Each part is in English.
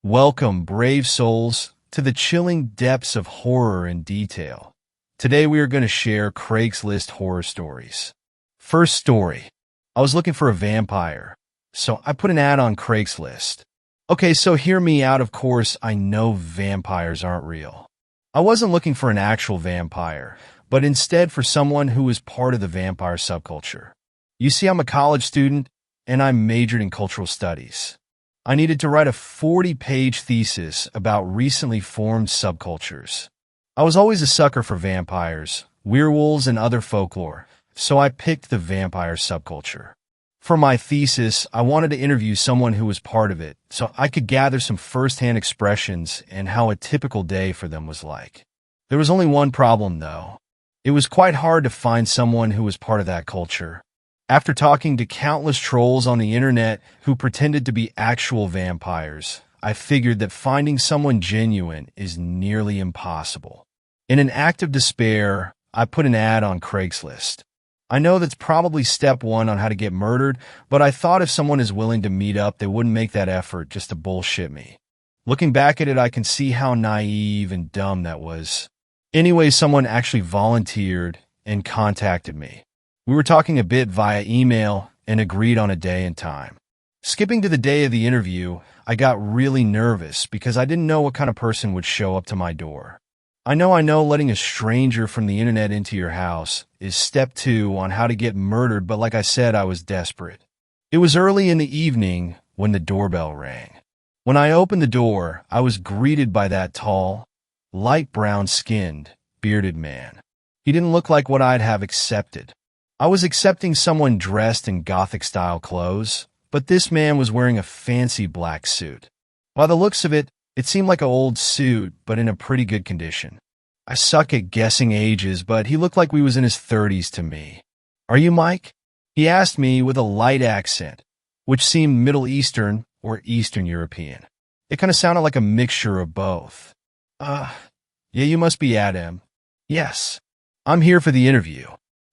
Welcome, brave souls, to the chilling depths of horror and detail. Today we are going to share CRAIGSLIST horror stories. First story. I was looking for a vampire, so I put an ad on CRAIGSLIST. Okay, so hear me out. Of course, I know vampires aren't real. I wasn't looking for an actual vampire, but instead for someone who is part of the vampire subculture. You see, I'm a college student, and I majored in cultural studies. I needed to write a 40-page thesis about recently formed subcultures. I was always a sucker for vampires, werewolves, and other folklore, so I picked the vampire subculture. For my thesis, I wanted to interview someone who was part of it, so I could gather some first-hand expressions and how a typical day for them was like. There was only one problem, though. It was quite hard to find someone who was part of that culture. After talking to countless trolls on the internet who pretended to be actual vampires, I figured that finding someone genuine is nearly impossible. In an act of despair, I put an ad on CRAIGSLIST. I know that's probably step one on how to get murdered, but I thought if someone is willing to meet up, they wouldn't make that effort just to bullshit me. Looking back at it, I can see how naive and dumb that was. Anyway, someone actually volunteered and contacted me. We were talking a bit via email and agreed on a day and time. Skipping to the day of the interview, I got really nervous because I didn't know what kind of person would show up to my door. I know letting a stranger from the internet into your house is step two on how to get murdered, but like I said, I was desperate. It was early in the evening when the doorbell rang. When I opened the door, I was greeted by that tall, light brown-skinned, bearded man. He didn't look like what I'd have accepted. I was accepting someone dressed in Gothic-style clothes, but this man was wearing a fancy black suit. By the looks of it, it seemed like an old suit, but in a pretty good condition. I suck at guessing ages, but he looked like we was in his 30s to me. "Are you Mike?" he asked me with a light accent, which seemed Middle Eastern or Eastern European. It kind of sounded like a mixture of both. Yeah, you must be Adam." "Yes, I'm here for the interview.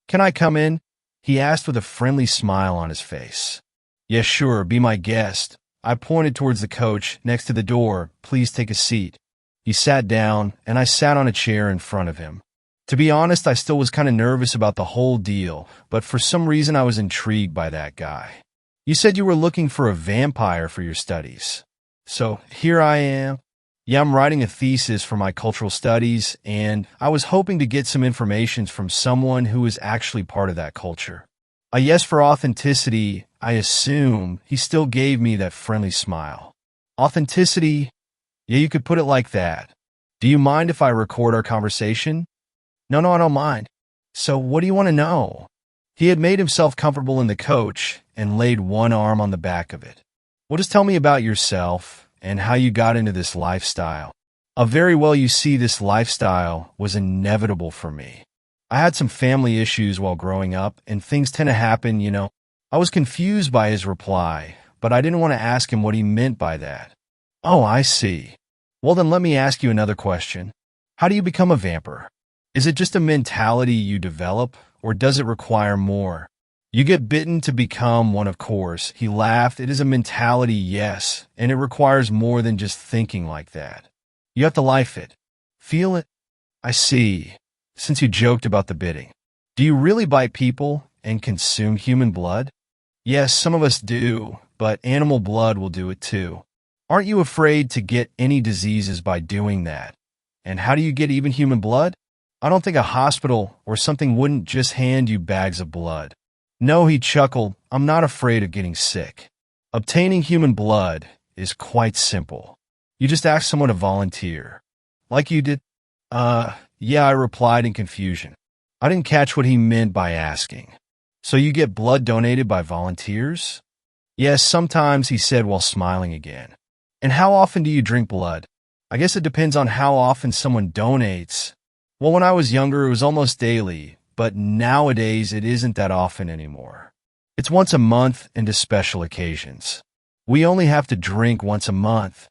Can I come in?" he asked with a friendly smile on his face. "Yes, sure, be my guest." I pointed towards the coach next to the door. "Please take a seat." He sat down, and I sat on a chair in front of him. To be honest, I still was kind of nervous about the whole deal, but for some reason I was intrigued by that guy. "You said you were looking for a vampire for your studies. So here I am. Yeah, I'm writing a thesis for my cultural studies, and I was hoping to get some information from someone who is actually part of that culture." A yes for authenticity, I assume. He still gave me that friendly smile. "Authenticity? Yeah, you could put it like that. Do you mind if I record our conversation?" No, I don't mind. "So what do you want to know?" He had made himself comfortable in the coach and laid one arm on the back of it. "Well, just tell me about yourself and how you got into this lifestyle." Very well, you see, this lifestyle was inevitable for me. I had some family issues while growing up, and things tend to happen, you know. I was confused by his reply, but I didn't want to ask him what he meant by that. "Oh, I see. Well, then let me ask you another question. How do you become a vampire? Is it just a mentality you develop, or does it require more?" "You get bitten to become one, of course." He laughed. "It is a mentality, yes, and it requires more than just thinking like that. You have to life it. Feel it." "I see. Since you joked about the biting, do you really bite people and consume human blood?" "Yes, some of us do, but animal blood will do it too." "Aren't you afraid to get any diseases by doing that? And how do you get even human blood?" "I don't think a hospital or something wouldn't just hand you bags of blood." "No," he chuckled. "I'm not afraid of getting sick. Obtaining human blood is quite simple. You just ask someone to volunteer." "Like you did?" Yeah, I replied in confusion. I didn't catch what he meant by asking. "So you get blood donated by volunteers?" "Yes, sometimes," he said while smiling again. "And how often do you drink blood?" "I guess it depends on how often someone donates." "Well, when I was younger, it was almost daily, but nowadays it isn't that often anymore. It's once a month and to special occasions. We only have to drink once a month."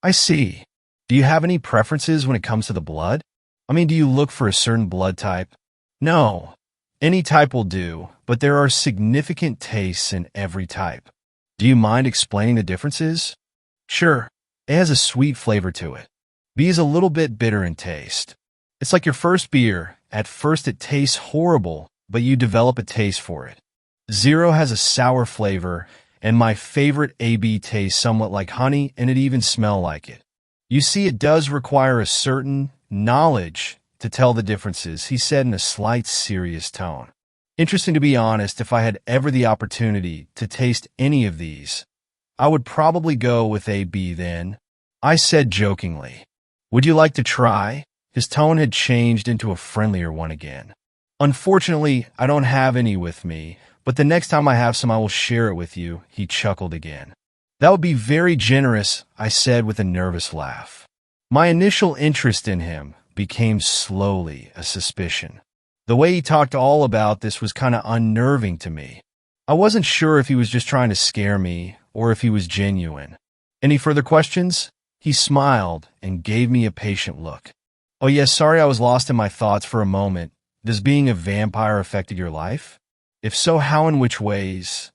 "I see. Do you have any preferences when it comes to the blood? I mean, do you look for a certain blood type?" "No. Any type will do, but there are significant tastes in every type." "Do you mind explaining the differences?" "Sure. It has a sweet flavor to it. B is a little bit bitter in taste. It's like your first beer. At first it tastes horrible, but you develop a taste for it. 0 has a sour flavor, and my favorite AB tastes somewhat like honey, and it even smells like it. You see, it does require a certain knowledge to tell the differences, he said in a slight serious tone. Interesting, to be honest. If I had ever the opportunity to taste any of these, I would probably go with AB then, I said jokingly. Would you like to try? His tone had changed into a friendlier one again. Unfortunately, I don't have any with me, but the next time I have some I will share it with you, he chuckled again. That would be very generous, I said with a nervous laugh. My initial interest in him became slowly a suspicion. The way he talked all about this was kind of unnerving to me. I wasn't sure if he was just trying to scare me or if he was genuine. Any further questions? He smiled and gave me a patient look. Oh yes, sorry, I was lost in my thoughts for a moment. Does being a vampire affected your life? If so, how and which ways?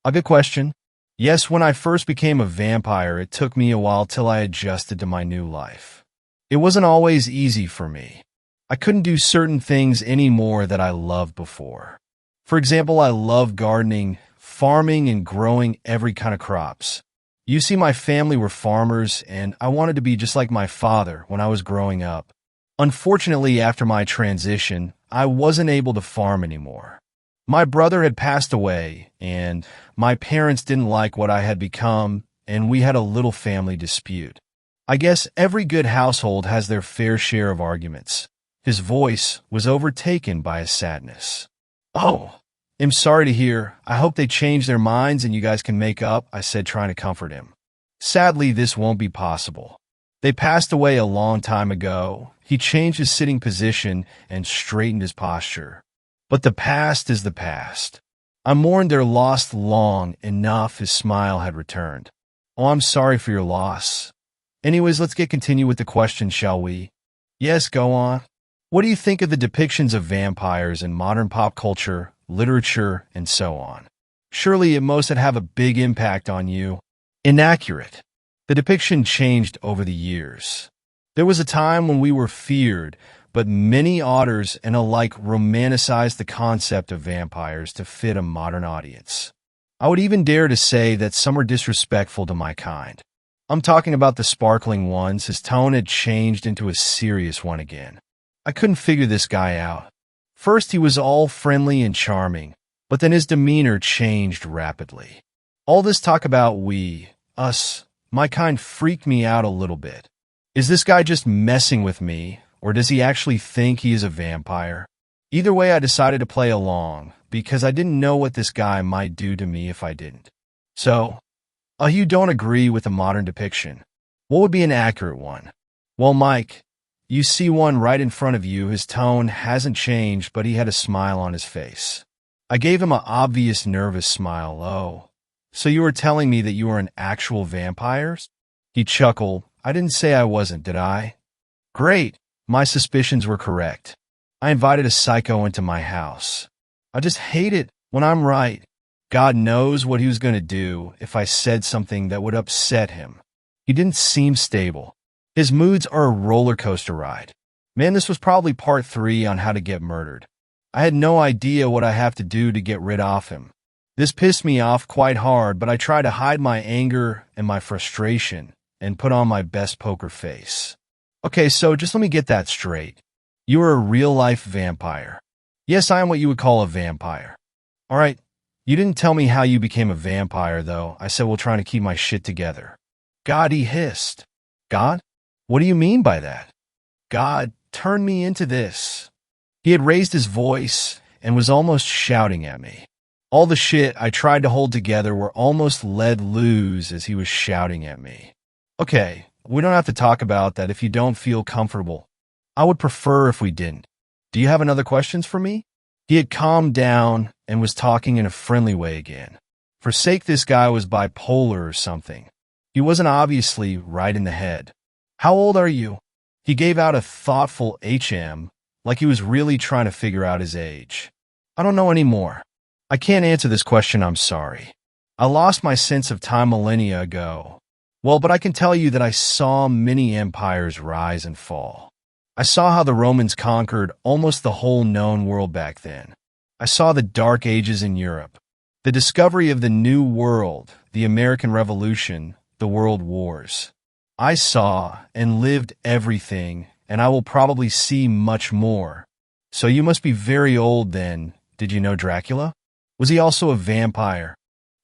A good question. Yes, when I first became a vampire, it took me a while till I adjusted to my new life. It wasn't always easy for me. I couldn't do certain things anymore that I loved before. For example, I love gardening, farming, and growing every kind of crops. You see, my family were farmers, and I wanted to be just like my father when I was growing up. Unfortunately, after my transition, I wasn't able to farm anymore. My brother had passed away, and my parents didn't like what I had become, and we had a little family dispute. I guess every good household has their fair share of arguments. His voice was overtaken by a sadness. Oh, I'm sorry to hear. I hope they change their minds and you guys can make up, I said, trying to comfort him. Sadly, this won't be possible. They passed away a long time ago. He changed his sitting position and straightened his posture. But the past is the past. I mourned their loss long enough. His smile had returned. Oh, I'm sorry for your loss. Anyways, let's continue with the question, shall we? Yes, go on. What do you think of the depictions of vampires in modern pop culture, literature, and so on? Surely it must have a big impact on you. Inaccurate. The depiction changed over the years. There was a time when we were feared, but many authors and alike romanticized the concept of vampires to fit a modern audience. I would even dare to say that some are disrespectful to my kind. I'm talking about the sparkling ones. His tone had changed into a serious one again. I couldn't figure this guy out. First, he was all friendly and charming, but then his demeanor changed rapidly. All this talk about we, us, my kind freaked me out a little bit. Is this guy just messing with me, or does he actually think he is a vampire? Either way, I decided to play along, because I didn't know what this guy might do to me if I didn't. So, you don't agree with the modern depiction. What would be an accurate one? Well, Mike, you see one right in front of you. His tone hasn't changed, but he had a smile on his face. I gave him an obvious nervous smile. Oh, so you were telling me that you were an actual vampire? He chuckled. I didn't say I wasn't, did I? Great. My suspicions were correct. I invited a psycho into my house. I just hate it when I'm right. God knows what he was going to do if I said something that would upset him. He didn't seem stable. His moods are a roller coaster ride. Man, this was probably part 3 on how to get murdered. I had no idea what I have to do to get rid of him. This pissed me off quite hard, but I tried to hide my anger and my frustration and put on my best poker face. Okay, so just let me get that straight. You are a real-life vampire. Yes, I am what you would call a vampire. All right, you didn't tell me how you became a vampire, though. I said, well, trying to keep my shit together. God, he hissed. God? What do you mean by that? God turned me into this. He had raised his voice and was almost shouting at me. All the shit I tried to hold together were almost let loose as he was shouting at me. Okay, we don't have to talk about that if you don't feel comfortable. I would prefer if we didn't. Do you have another questions for me? He had calmed down and was talking in a friendly way again. For sake, this guy was bipolar or something. He wasn't obviously right in the head. How old are you? He gave out a thoughtful HM, like he was really trying to figure out his age. I don't know anymore. I can't answer this question, I'm sorry. I lost my sense of time millennia ago. Well, but I can tell you that I saw many empires rise and fall. I saw how the Romans conquered almost the whole known world back then. I saw the Dark Ages in Europe, the discovery of the New World, the American Revolution, the World Wars. I saw and lived everything, and I will probably see much more. So you must be very old then. Did you know Dracula? Was he also a vampire?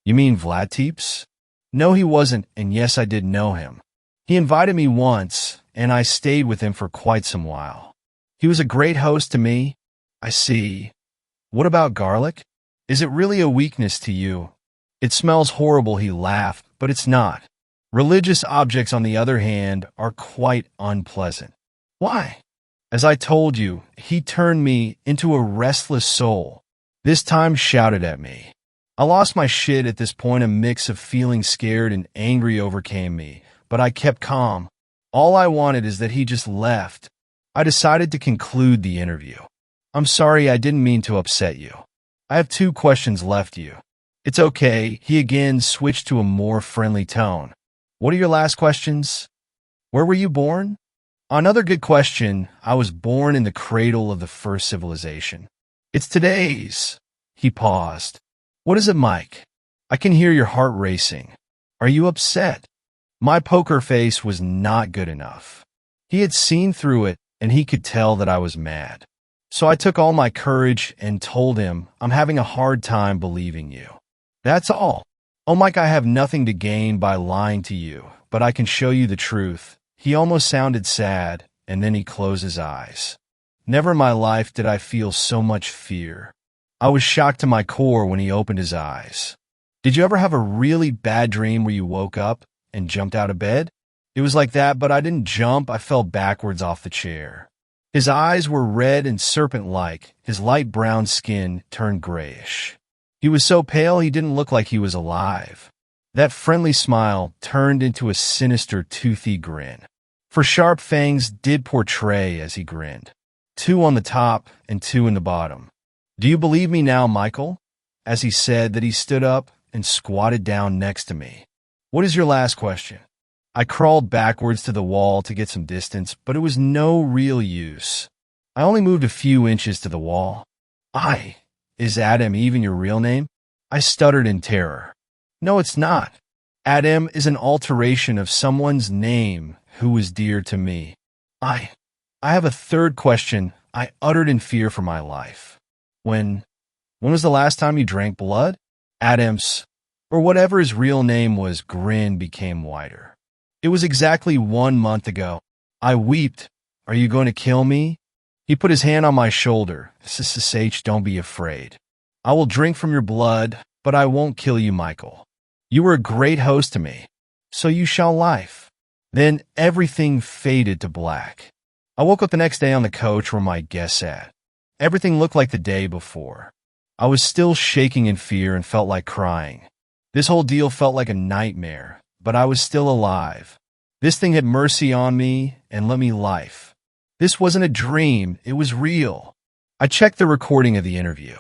You mean Vlad Tepes? No, he wasn't, and yes, I did know him. He invited me once, and I stayed with him for quite some while. He was a great host to me. I see. What about garlic? Is it really a weakness to you? It smells horrible, he laughed, but it's not. Religious objects, on the other hand, are quite unpleasant. Why? As I told you, he turned me into a restless soul. This time shouted at me. I lost my shit at this point. A mix of feeling scared and angry overcame me, but I kept calm. All I wanted is that he just left. I decided to conclude the interview. I'm sorry, I didn't mean to upset you. I have 2 questions left you. It's okay, he again switched to a more friendly tone. What are your last questions? Where were you born? Another good question. I was born in the cradle of the first civilization. It's today's. He paused. What is it, Mike? I can hear your heart racing. Are you upset? My poker face was not good enough. He had seen through it, and he could tell that I was mad. So I took all my courage and told him, I'm having a hard time believing you. That's all. Oh, Mike, I have nothing to gain by lying to you, but I can show you the truth. He almost sounded sad, and then he closed his eyes. Never in my life did I feel so much fear. I was shocked to my core when he opened his eyes. Did you ever have a really bad dream where you woke up and jumped out of bed? It was like that, but I didn't jump. I fell backwards off the chair. His eyes were red and serpent-like. His light brown skin turned grayish. He was so pale he didn't look like he was alive. That friendly smile turned into a sinister, toothy grin. For sharp fangs did portray as he grinned. 2 on the top and 2 in the bottom. Do you believe me now, Michael? As he said that, he stood up and squatted down next to me. What is your last question? I crawled backwards to the wall to get some distance, but it was no real use. I only moved a few inches to the wall. Is Adam even your real name? I stuttered in terror. No, it's not. Adam is an alteration of someone's name who was dear to me. I have a third question, I uttered in fear for my life. When was the last time you drank blood? Adam's, or whatever his real name was, grin became wider. It was exactly 1 month ago. I wept. Are you going to kill me? He put his hand on my shoulder. SSH, don't be afraid. I will drink from your blood, but I won't kill you, Michael. You were a great host to me, so you shall life. Then everything faded to black. I woke up the next day on the couch where my guest sat. Everything looked like the day before. I was still shaking in fear and felt like crying. This whole deal felt like a nightmare, but I was still alive. This thing had mercy on me and let me life. This wasn't a dream, it was real. I checked the recording of the interview.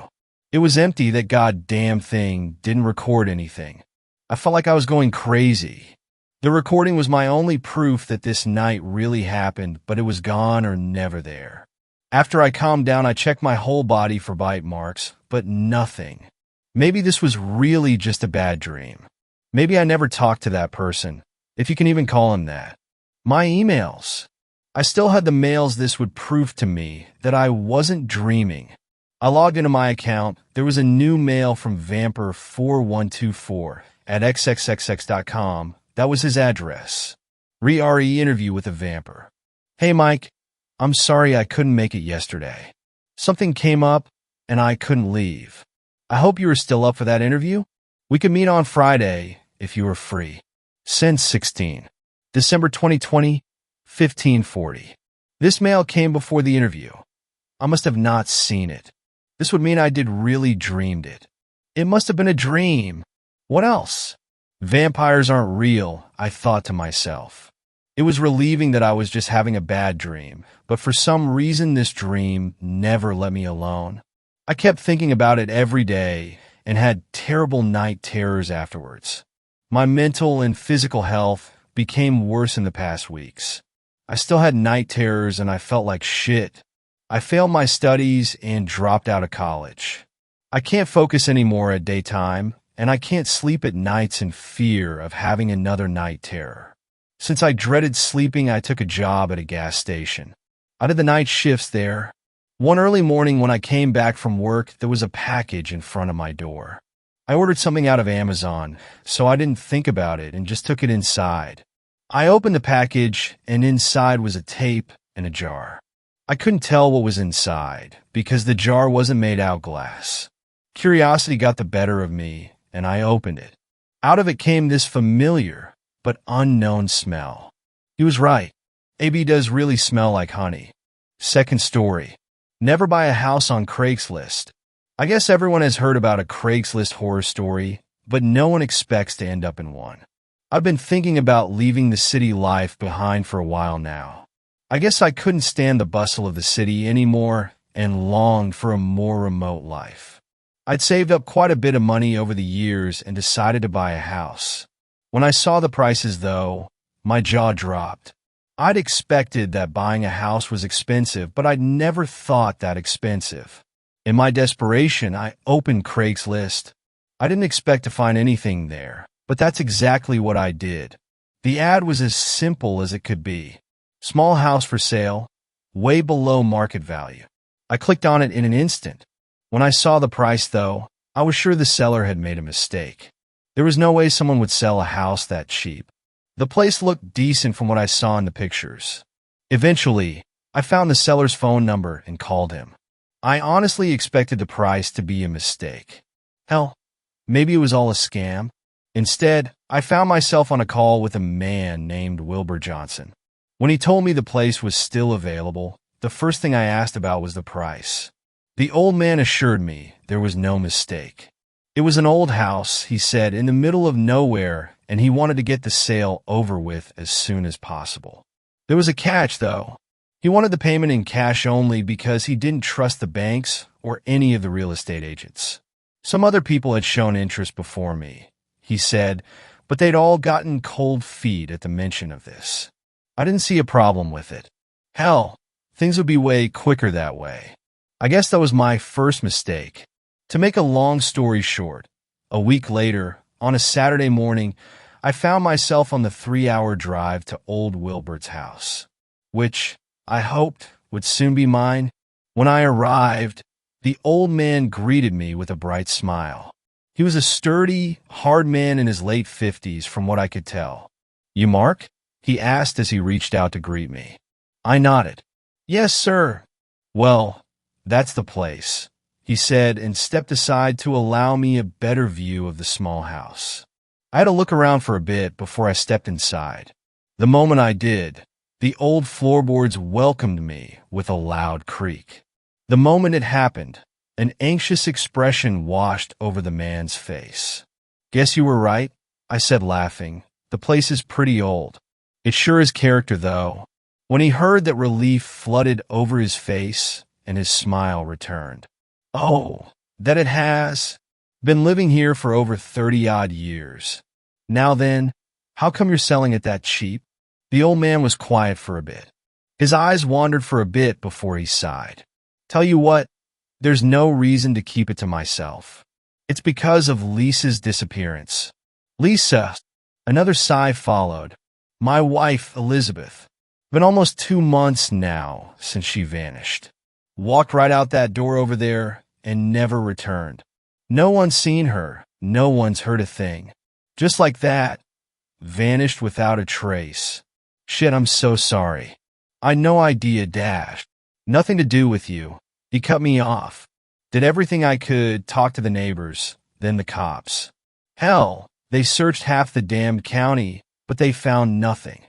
It was empty. That goddamn thing didn't record anything. I felt like I was going crazy. The recording was my only proof that this night really happened, but it was gone or never there. After I calmed down, I checked my whole body for bite marks, but nothing. Maybe this was really just a bad dream. Maybe I never talked to that person, if you can even call him that. My emails. I still had the mails. This would prove to me that I wasn't dreaming. I logged into my account. There was a new mail from Vamper4124@xxxx.com. That was his address. Re interview with a Vamper. Hey, Mike. I'm sorry I couldn't make it yesterday. Something came up, and I couldn't leave. I hope you are still up for that interview. We could meet on Friday, if you are free. Send 16. December 2020, 1540. This mail came before the interview. I must have not seen it. This would mean I did really dreamed it. It must have been a dream. What else? Vampires aren't real, I thought to myself. It was relieving that I was just having a bad dream, but for some reason this dream never let me alone. I kept thinking about it every day and had terrible night terrors afterwards. My mental and physical health became worse in the past weeks. I still had night terrors and I felt like shit. I failed my studies and dropped out of college. I can't focus anymore at daytime, and I can't sleep at nights in fear of having another night terror. Since I dreaded sleeping, I took a job at a gas station. I did the night shifts there. One early morning when I came back from work, there was a package in front of my door. I ordered something out of Amazon, so I didn't think about it and just took it inside. I opened the package, and inside was a tape and a jar. I couldn't tell what was inside because the jar wasn't made out of glass. Curiosity got the better of me, and I opened it. Out of it came this familiar but unknown smell. He was right. AB does really smell like honey. Second story. Never buy a house on CRAIGSLIST. I guess everyone has heard about a CRAIGSLIST horror story, but no one expects to end up in one. I've been thinking about leaving the city life behind for a while now. I guess I couldn't stand the bustle of the city anymore and longed for a more remote life. I'd saved up quite a bit of money over the years and decided to buy a house. When I saw the prices, though, my jaw dropped. I'd expected that buying a house was expensive, but I'd never thought that expensive. In my desperation, I opened CRAIGSLIST. I didn't expect to find anything there, but that's exactly what I did. The ad was as simple as it could be. Small house for sale, way below market value. I clicked on it in an instant. When I saw the price, though, I was sure the seller had made a mistake. There was no way someone would sell a house that cheap. The place looked decent from what I saw in the pictures. Eventually, I found the seller's phone number and called him. I honestly expected the price to be a mistake. Hell, maybe it was all a scam. Instead, I found myself on a call with a man named Wilbur Johnson. When he told me the place was still available, the first thing I asked about was the price. The old man assured me there was no mistake. It was an old house, he said, in the middle of nowhere, and he wanted to get the sale over with as soon as possible. There was a catch, though. He wanted the payment in cash only because he didn't trust the banks or any of the real estate agents. Some other people had shown interest before me, he said, but they'd all gotten cold feet at the mention of this. I didn't see a problem with it. Hell, things would be way quicker that way. I guess that was my first mistake. To make a long story short, a week later, on a Saturday morning, I found myself on the 3-hour drive to old Wilbert's house, which I hoped would soon be mine. When I arrived, the old man greeted me with a bright smile. He was a sturdy, hard man in his late 50s from what I could tell. "You Mark?" he asked as he reached out to greet me. I nodded. "Yes, sir." "Well, that's the place," he said and stepped aside to allow me a better view of the small house. I had to look around for a bit before I stepped inside. The moment I did, the old floorboards welcomed me with a loud creak. The moment it happened, an anxious expression washed over the man's face. "Guess you were right," I said, laughing. "The place is pretty old. It sure is character, though." When he heard that, relief flooded over his face and his smile returned. "Oh, that it has? Been living here for over 30-odd years. Now then, how come you're selling it that cheap?" The old man was quiet for a bit. His eyes wandered for a bit before he sighed. "Tell you what, there's no reason to keep it to myself. It's because of Lisa's disappearance." "Lisa?" Another sigh followed. "My wife, Elizabeth. Been almost 2 months now since she vanished. Walked right out that door over there and never returned. No one's seen her. No one's heard a thing. Just like that. Vanished without a trace. Shit, I'm so sorry. I no idea, dash. Nothing to do with you." He cut me off. Did everything I could, talk to the neighbors, then the cops. Hell, they searched half the damned county, but they found nothing.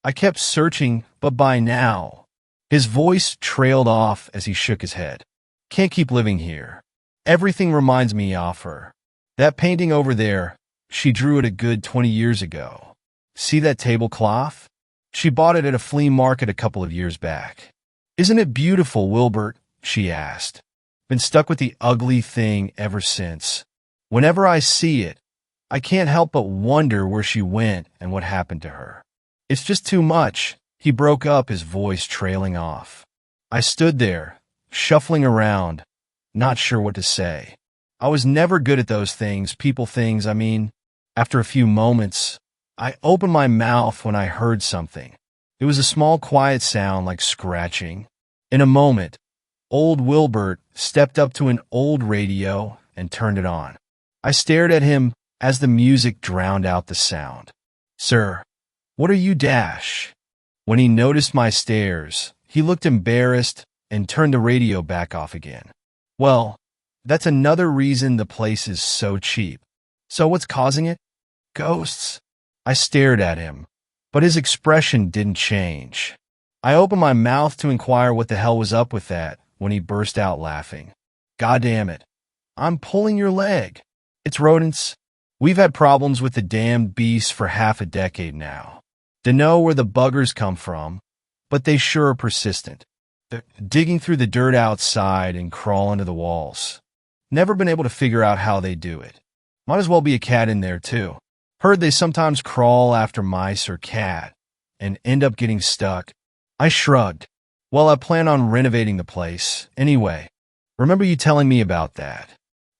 I kept searching, but by now... His voice trailed off as he shook his head. "Can't keep living here. Everything reminds me of her. That painting over there, she drew it a good 20 years ago. See that tablecloth? She bought it at a flea market a couple of years back. Isn't it beautiful, Wilbert?" she asked. Been stuck with the ugly thing ever since. Whenever I see it, I can't help but wonder where she went and what happened to her. It's just too much. He broke up, his voice trailing off. I stood there, shuffling around, not sure what to say. I was never good at those things, people things, I mean. After a few moments, I opened my mouth when I heard something. It was a small, quiet sound like scratching. In a moment, old Wilbert stepped up to an old radio and turned it on. I stared at him as the music drowned out the sound. "Sir, what are you dash?" When he noticed my stares, he looked embarrassed and turned the radio back off again. "Well, that's another reason the place is so cheap. So what's causing it?" "Ghosts." I stared at him, but his expression didn't change. I opened my mouth to inquire what the hell was up with that when he burst out laughing. "God damn it. I'm pulling your leg. It's rodents. We've had problems with the damned beasts for half a decade now. Dunno where the buggers come from, but they sure are persistent. They're digging through the dirt outside and crawl into the walls. Never been able to figure out how they do it. Might as well be a cat in there, too. Heard they sometimes crawl after mice or cat and end up getting stuck." I shrugged. "Well, I plan on renovating the place. Anyway, remember you telling me about that?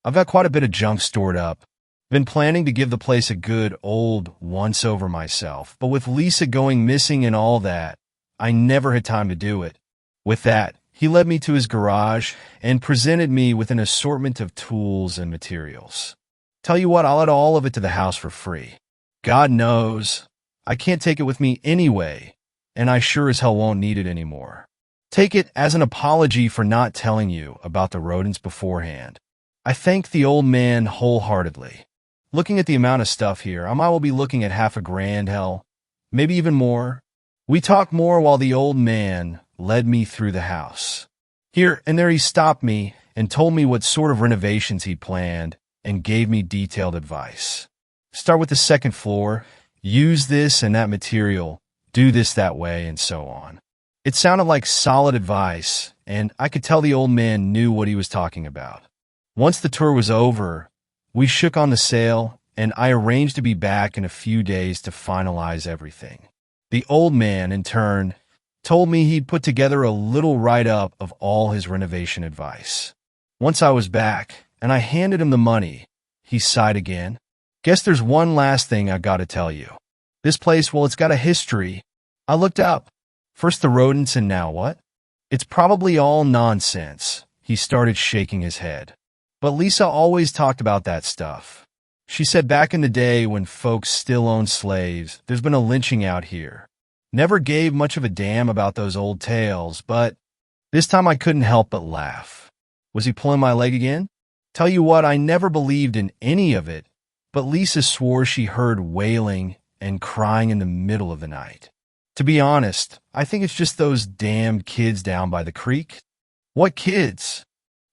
I've got quite a bit of junk stored up. Been planning to give the place a good old once-over myself, but with Lisa going missing and all that, I never had time to do it." With that, he led me to his garage and presented me with an assortment of tools and materials. "Tell you what, I'll add all of it to the house for free. God knows, I can't take it with me anyway, and I sure as hell won't need it anymore. Take it as an apology for not telling you about the rodents beforehand." I thanked the old man wholeheartedly. Looking at the amount of stuff here, I might well be looking at $500, hell, maybe even more. We talked more while the old man led me through the house. Here and there he stopped me and told me what sort of renovations he'd planned and gave me detailed advice. "Start with the second floor, use this and that material, do this that way, and so on." It sounded like solid advice, and I could tell the old man knew what he was talking about. Once the tour was over, we shook on the sale, and I arranged to be back in a few days to finalize everything. The old man, in turn, told me he'd put together a little write-up of all his renovation advice. Once I was back, and I handed him the money, he sighed again. "Guess there's one last thing I gotta tell you. This place, well, it's got a history." I looked up. First the rodents and now what? "It's probably all nonsense." He started shaking his head. "But Lisa always talked about that stuff. She said back in the day when folks still owned slaves, there's been a lynching out here. Never gave much of a damn about those old tales, but this time I couldn't help but laugh." Was he pulling my leg again? Tell you what, I never believed in any of it, but Lisa swore she heard wailing and crying in the middle of the night. To be honest, I think it's just those damned kids down by the creek. "What kids?"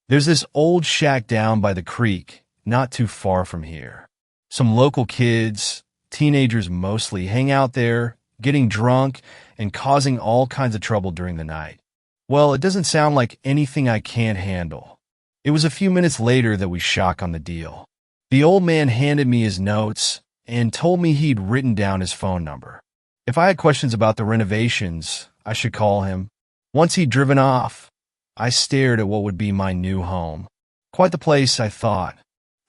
"There's this old shack down by the creek, not too far from here. Some local kids, teenagers mostly, hang out there, getting drunk and causing all kinds of trouble during the night. Well, it doesn't sound like anything I can't handle." It was a few minutes later that we shock on the deal. The old man handed me his notes and told me he'd written down his phone number. If I had questions about the renovations, I should call him. Once he'd driven off, I stared at what would be my new home. Quite the place, I thought.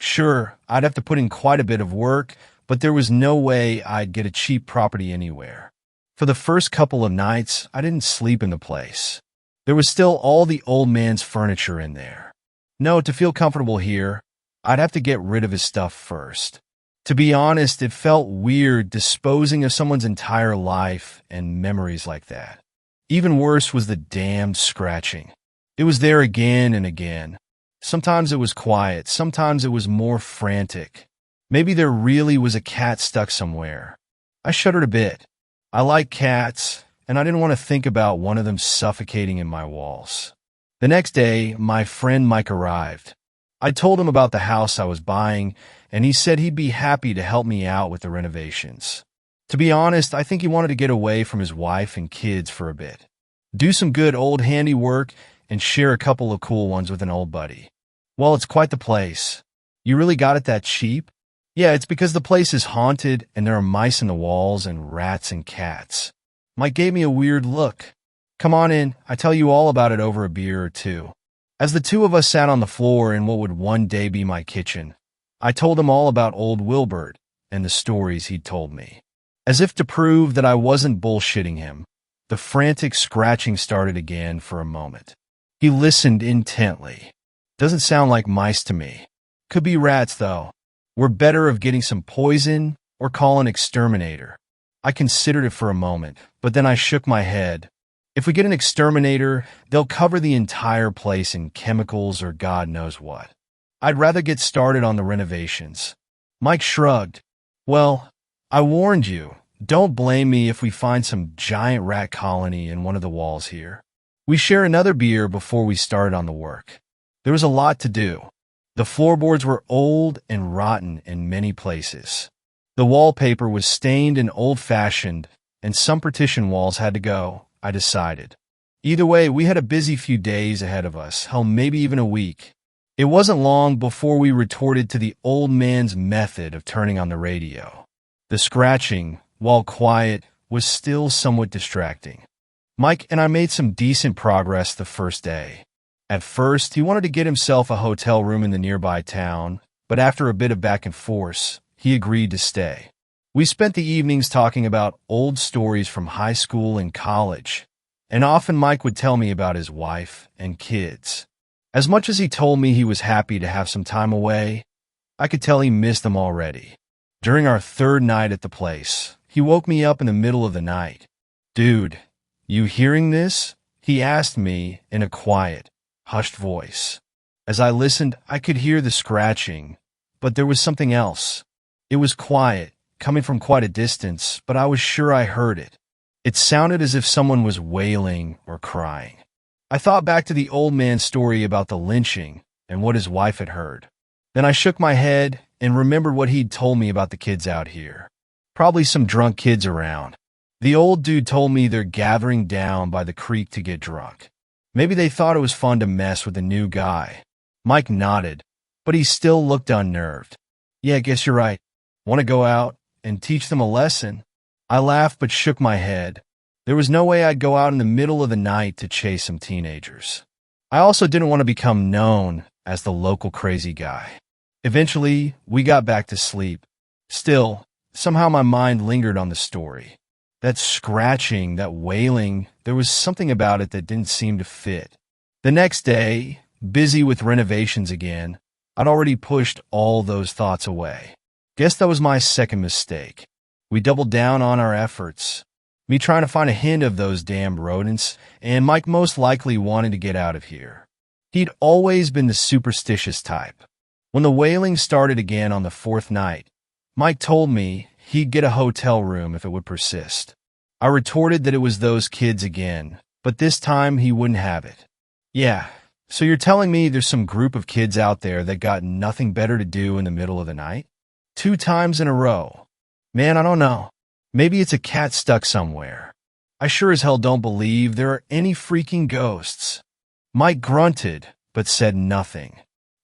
Sure, I'd have to put in quite a bit of work, but there was no way I'd get a cheap property anywhere. For the first couple of nights, I didn't sleep in the place. There was still all the old man's furniture in there. No, to feel comfortable here, I'd have to get rid of his stuff first. To be honest, it felt weird disposing of someone's entire life and memories like that. Even worse was the damned scratching. It was there again and again. Sometimes it was quiet, sometimes it was more frantic. Maybe there really was a cat stuck somewhere. I shuddered a bit. I like cats, and I didn't want to think about one of them suffocating in my walls. The next day, my friend Mike arrived. I told him about the house I was buying, and he said he'd be happy to help me out with the renovations. To be honest, I think he wanted to get away from his wife and kids for a bit. Do some good old handiwork and share a couple of cool ones with an old buddy. Well, it's quite the place. You really got it that cheap? Yeah, it's because the place is haunted and there are mice in the walls and rats and cats. Mike gave me a weird look. Come on in, I tell you all about it over a beer or two. As the two of us sat on the floor in what would one day be my kitchen, I told him all about old Wilbert and the stories he'd told me. As if to prove that I wasn't bullshitting him, the frantic scratching started again for a moment. He listened intently. Doesn't sound like mice to me. Could be rats, though. We're better of getting some poison or call an exterminator. I considered it for a moment, but then I shook my head. If we get an exterminator, they'll cover the entire place in chemicals or God knows what. I'd rather get started on the renovations. Mike shrugged. Well, I warned you. Don't blame me if we find some giant rat colony in one of the walls here. We share another beer before we started on the work. There was a lot to do. The floorboards were old and rotten in many places. The wallpaper was stained and old-fashioned, and some partition walls had to go, I decided. Either way, we had a busy few days ahead of us, hell, maybe even a week. It wasn't long before we retorted to the old man's method of turning on the radio. The scratching, while quiet, was still somewhat distracting. Mike and I made some decent progress the first day. At first, he wanted to get himself a hotel room in the nearby town, but after a bit of back and forth, he agreed to stay. We spent the evenings talking about old stories from high school and college, and often Mike would tell me about his wife and kids. As much as he told me he was happy to have some time away, I could tell he missed them already. During our third night at the place, he woke me up in the middle of the night. "Dude, you hearing this?" he asked me in a quiet, hushed voice. As I listened, I could hear the scratching, but there was something else. It was quiet, coming from quite a distance, but I was sure I heard it. It sounded as if someone was wailing or crying. I thought back to the old man's story about the lynching and what his wife had heard. Then I shook my head and remembered what he'd told me about the kids out here. Probably some drunk kids around. The old dude told me they're gathering down by the creek to get drunk. Maybe they thought it was fun to mess with a new guy. Mike nodded, but he still looked unnerved. "Yeah, I guess you're right. Want to go out and teach them a lesson?" I laughed but shook my head. There was no way I'd go out in the middle of the night to chase some teenagers. I also didn't want to become known as the local crazy guy. Eventually, we got back to sleep. Still, somehow my mind lingered on the story. That scratching, that wailing, there was something about it that didn't seem to fit. The next day, busy with renovations again, I'd already pushed all those thoughts away. Guess that was my second mistake. We doubled down on our efforts. Me trying to find a hint of those damned rodents, and Mike most likely wanting to get out of here. He'd always been the superstitious type. When the wailing started again on the fourth night, Mike told me he'd get a hotel room if it would persist. I retorted that it was those kids again, but this time he wouldn't have it. "Yeah, so you're telling me there's some group of kids out there that got nothing better to do in the middle of the night? 2 times in a row. Man, I don't know. Maybe it's a cat stuck somewhere. I sure as hell don't believe there are any freaking ghosts." Mike grunted, but said nothing.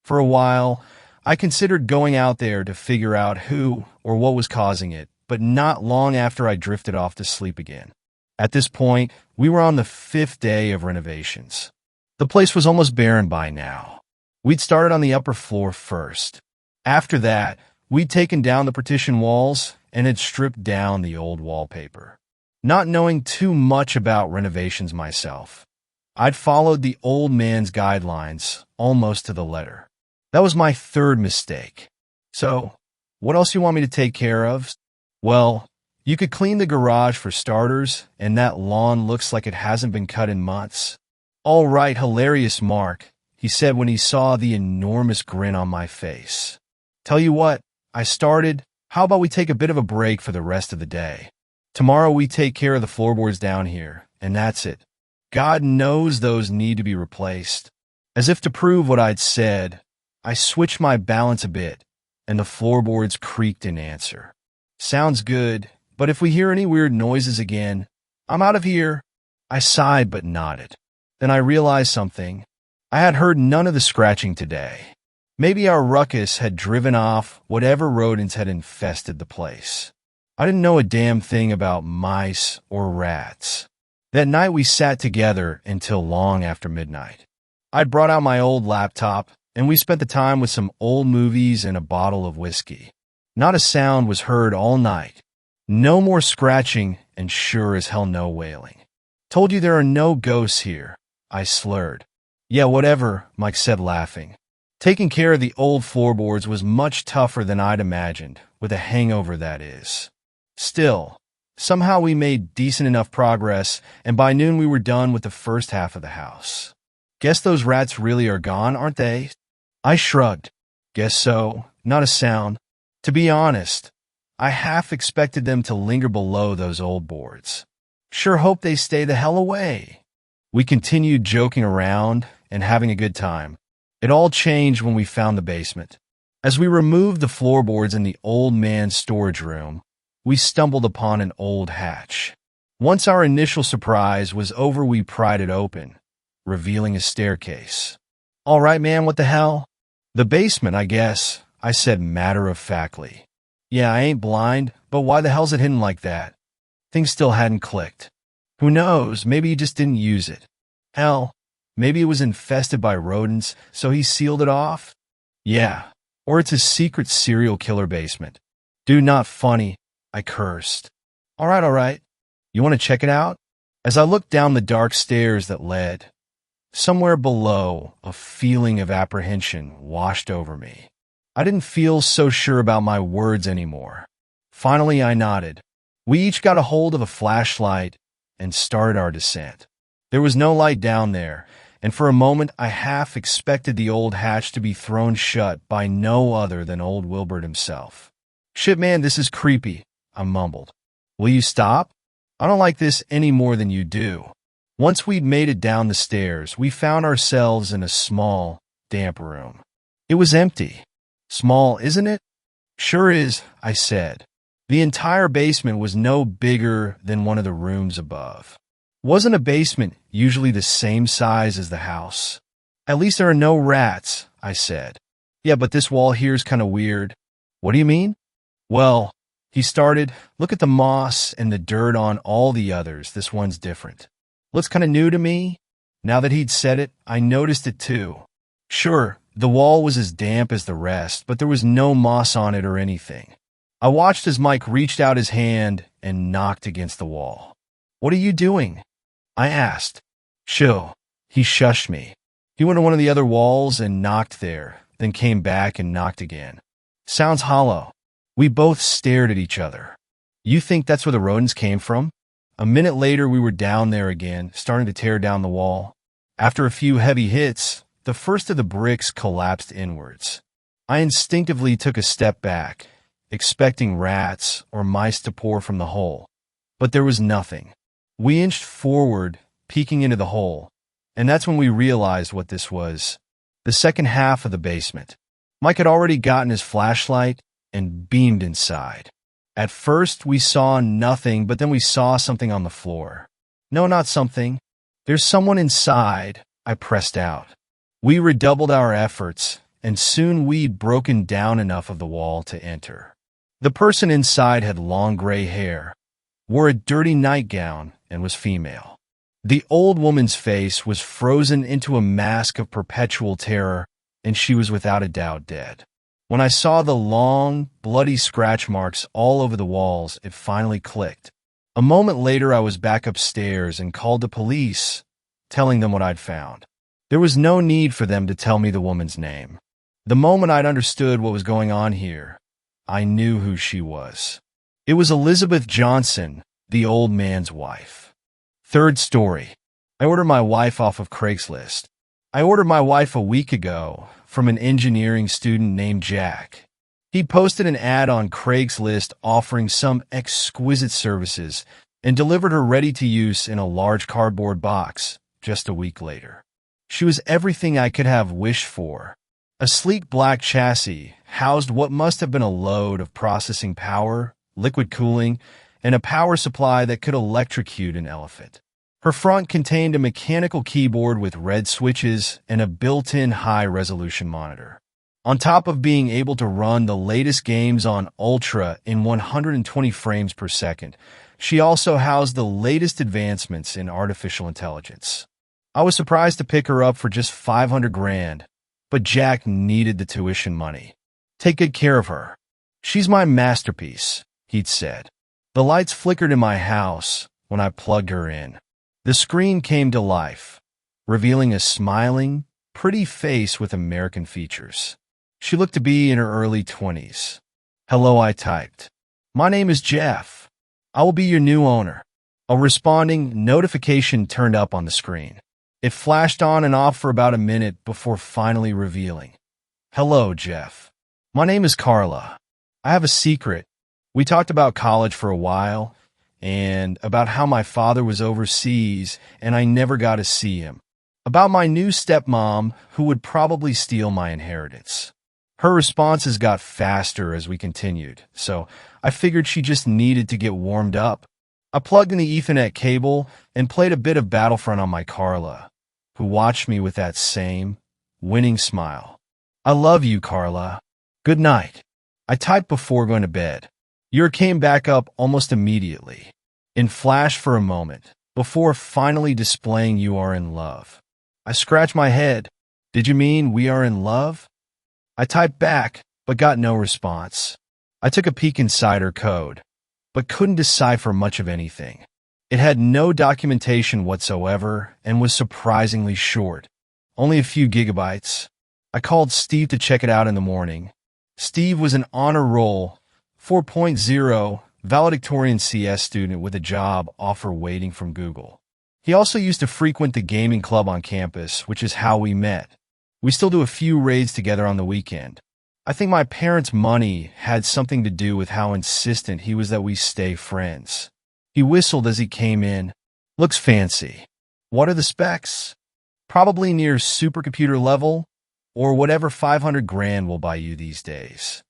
For a while, I considered going out there to figure out who or what was causing it, but not long after I drifted off to sleep again. At this point, we were on the 5th day of renovations. The place was almost barren by now. We'd started on the upper floor first. After that, we'd taken down the partition walls and had stripped down the old wallpaper. Not knowing too much about renovations myself, I'd followed the old man's guidelines almost to the letter. That was my third mistake. "So, what else you want me to take care of?" "Well, you could clean the garage for starters, and that lawn looks like it hasn't been cut in months." "All right, hilarious Mark," he said when he saw the enormous grin on my face. "Tell you what," I started, "how about we take a bit of a break for the rest of the day? Tomorrow we take care of the floorboards down here, and that's it. God knows those need to be replaced." As if to prove what I'd said, I switched my balance a bit, and the floorboards creaked in answer. "Sounds good, but if we hear any weird noises again, I'm out of here." I sighed but nodded. Then I realized something. I had heard none of the scratching today. Maybe our ruckus had driven off whatever rodents had infested the place. I didn't know a damn thing about mice or rats. That night we sat together until long after midnight. I'd brought out my old laptop, and we spent the time with some old movies and a bottle of whiskey. Not a sound was heard all night. No more scratching, and sure as hell no wailing. Told you there are no ghosts here, I slurred. Yeah, whatever, Mike said, laughing. Taking care of the old floorboards was much tougher than I'd imagined, with a hangover that is. Still, somehow we made decent enough progress, and by noon we were done with the first half of the house. Guess those rats really are gone, aren't they? I shrugged. Guess so. Not a sound. To be honest, I half expected them to linger below those old boards. Sure hope they stay the hell away. We continued joking around and having a good time. It all changed when we found the basement. As we removed the floorboards in the old man's storage room, we stumbled upon an old hatch. Once our initial surprise was over, we pried it open, revealing a staircase. All right, man, what the hell? The basement, I guess, I said matter-of-factly. Yeah, I ain't blind, but why the hell's it hidden like that? Things still hadn't clicked. Who knows, maybe he just didn't use it. Hell, maybe it was infested by rodents, so he sealed it off? Yeah, or it's a secret serial killer basement. Dude, not funny, I cursed. All right. You want to check it out? As I looked down the dark stairs that led, somewhere below, a feeling of apprehension washed over me. I didn't feel so sure about my words anymore. Finally, I nodded. We each got a hold of a flashlight and started our descent. There was no light down there, and for a moment I half expected the old hatch to be thrown shut by no other than old Wilbert himself. Shit, man, this is creepy, I mumbled. Will you stop? I don't like this any more than you do. Once we'd made it down the stairs, we found ourselves in a small, damp room. It was empty. Small, isn't it? Sure is, I said. The entire basement was no bigger than one of the rooms above. Wasn't a basement usually the same size as the house? At least there are no rats, I said. Yeah, but this wall here's kind of weird. What do you mean? Well, he started, look at the moss and the dirt on all the others. This one's different. Looks kind of new to me. Now that he'd said it, I noticed it too. Sure, the wall was as damp as the rest, but there was no moss on it or anything. I watched as Mike reached out his hand and knocked against the wall. What are you doing? I asked. Chill. He shushed me. He went to one of the other walls and knocked there, then came back and knocked again. Sounds hollow. We both stared at each other. You think that's where the rodents came from? A minute later, we were down there again, starting to tear down the wall. After a few heavy hits, the first of the bricks collapsed inwards. I instinctively took a step back, expecting rats or mice to pour from the hole. But there was nothing. We inched forward, peeking into the hole, and that's when we realized what this was. The second half of the basement. Mike had already gotten his flashlight and beamed inside. At first, we saw nothing, but then we saw something on the floor. No, not something. There's someone inside, I pressed out. We redoubled our efforts, and soon we'd broken down enough of the wall to enter. The person inside had long gray hair, wore a dirty nightgown, and was female. The old woman's face was frozen into a mask of perpetual terror, and she was without a doubt dead. When I saw the long, bloody scratch marks all over the walls, it finally clicked. A moment later, I was back upstairs and called the police, telling them what I'd found. There was no need for them to tell me the woman's name. The moment I'd understood what was going on here, I knew who she was. It was Elizabeth Johnson, the old man's wife. Third story. I ordered my wife off of CRAIGSLIST. I ordered my wife a week ago from an engineering student named Jack. He posted an ad on CRAIGSLIST offering some exquisite services and delivered her ready to use in a large cardboard box just a week later. She was everything I could have wished for. A sleek black chassis housed what must have been a load of processing power, liquid cooling, and a power supply that could electrocute an elephant. Her front contained a mechanical keyboard with red switches and a built-in high-resolution monitor. On top of being able to run the latest games on Ultra in 120 frames per second, she also housed the latest advancements in artificial intelligence. I was surprised to pick her up for just 500 grand, but Jack needed the tuition money. Take good care of her. She's my masterpiece, he'd said. The lights flickered in my house when I plugged her in. The screen came to life, revealing a smiling, pretty face with American features. She looked to be in her early 20s. Hello, I typed. My name is Jeff. I will be your new owner. A responding notification turned up on the screen. It flashed on and off for about a minute before finally revealing. Hello, Jeff. My name is Carla. I have a secret. We talked about college for a while and about how my father was overseas and I never got to see him. About my new stepmom who would probably steal my inheritance. Her responses got faster as we continued, so I figured she just needed to get warmed up. I plugged in the Ethernet cable and played a bit of Battlefront on my Carla, who watched me with that same winning smile. I love you, Carla. Good night. I typed before going to bed. Yours came back up almost immediately, in flash for a moment, before finally displaying you are in love. I scratched my head. Did you mean we are in love? I typed back, but got no response. I took a peek inside her code, but couldn't decipher much of anything. It had no documentation whatsoever and was surprisingly short, only a few gigabytes. I called Steve to check it out in the morning. Steve was an honor roll, 4.0, valedictorian CS student with a job offer waiting from Google. He also used to frequent the gaming club on campus, which is how we met. We still do a few raids together on the weekend. I think my parents' money had something to do with how insistent he was that we stay friends. He whistled as he came in. Looks fancy. What are the specs? Probably near supercomputer level, or whatever 500 grand will buy you these days.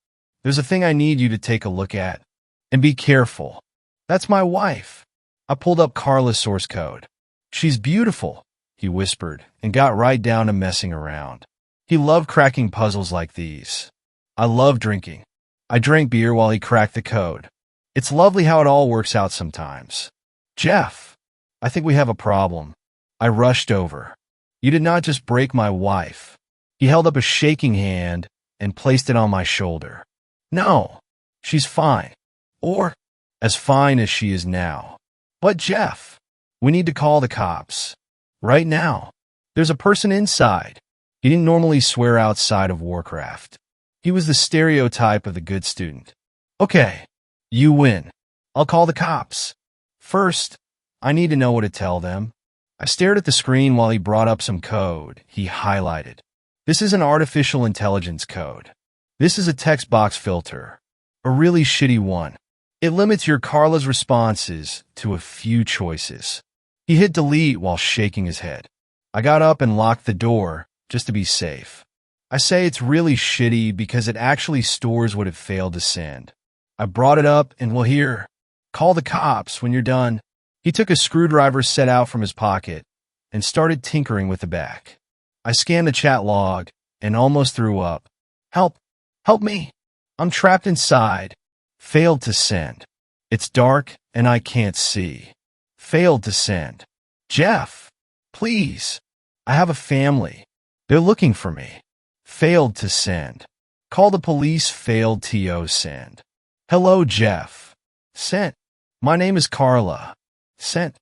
There's a thing I need you to take a look at. And be careful. That's my wife. I pulled up Carla's source code. She's beautiful, he whispered, and got right down to messing around. He loved cracking puzzles like these. I love drinking. I drank beer while he cracked the code. It's lovely how it all works out sometimes. Jeff, I think we have a problem. I rushed over. You did not just break my wife. He held up a shaking hand and placed it on my shoulder. No, she's fine. Or as fine as she is now. But Jeff, we need to call the cops. Right now. There's a person inside. He didn't normally swear outside of Warcraft. He was the stereotype of the good student. Okay, you win. I'll call the cops. First, I need to know what to tell them. I stared at the screen while he brought up some code he highlighted. This is an artificial intelligence code. This is a text box filter. A really shitty one. It limits your Carla's responses to a few choices. He hit delete while shaking his head. I got up and locked the door, just to be safe. I say it's really shitty because it actually stores what it failed to send. I brought it up and well here, call the cops when you're done. He took a screwdriver set out from his pocket and started tinkering with the back. I scanned the chat log and almost threw up. Help! Help me! I'm trapped inside. Failed to send. It's dark and I can't see. Failed to send. Jeff, please. I have a family. They're looking for me. Failed to send. Call the police. Failed to send. Hello, Jeff. Sent. My name is Carla. Sent.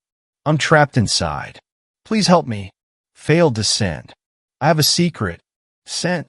I'm trapped inside. Please help me. Failed to send. I have a secret. Sent.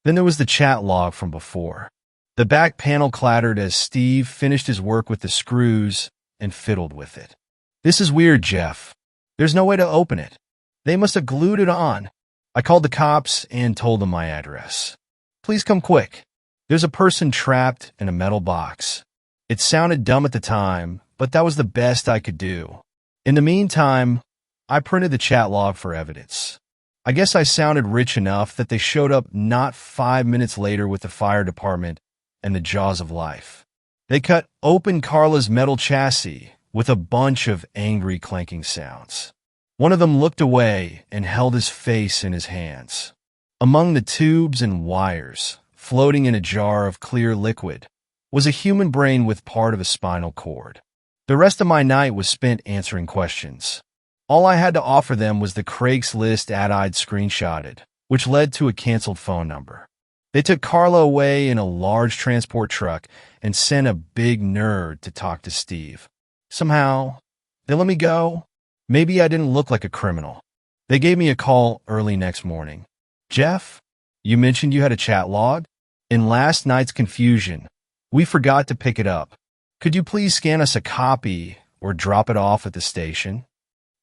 Then there was the chat log from before. The back panel clattered as Steve finished his work with the screws and fiddled with it. This is weird, Jeff. There's no way to open it. They must have glued it on. I called the cops and told them my address. Please come quick. There's a person trapped in a metal box. It sounded dumb at the time, but that was the best I could do. In the meantime, I printed the chat log for evidence. I guess I sounded rich enough that they showed up not 5 minutes later with the fire department and the jaws of life. They cut open Carla's metal chassis with a bunch of angry clanking sounds. One of them looked away and held his face in his hands. Among the tubes and wires, floating in a jar of clear liquid, was a human brain with part of a spinal cord. The rest of my night was spent answering questions. All I had to offer them was the CRAIGSLIST ad I'd screenshotted, which led to a canceled phone number. They took Carla away in a large transport truck and sent a big nerd to talk to Steve. Somehow, they let me go. Maybe I didn't look like a criminal. They gave me a call early next morning. Jeff, you mentioned you had a chat log? In last night's confusion, we forgot to pick it up. Could you please scan us a copy or drop it off at the station?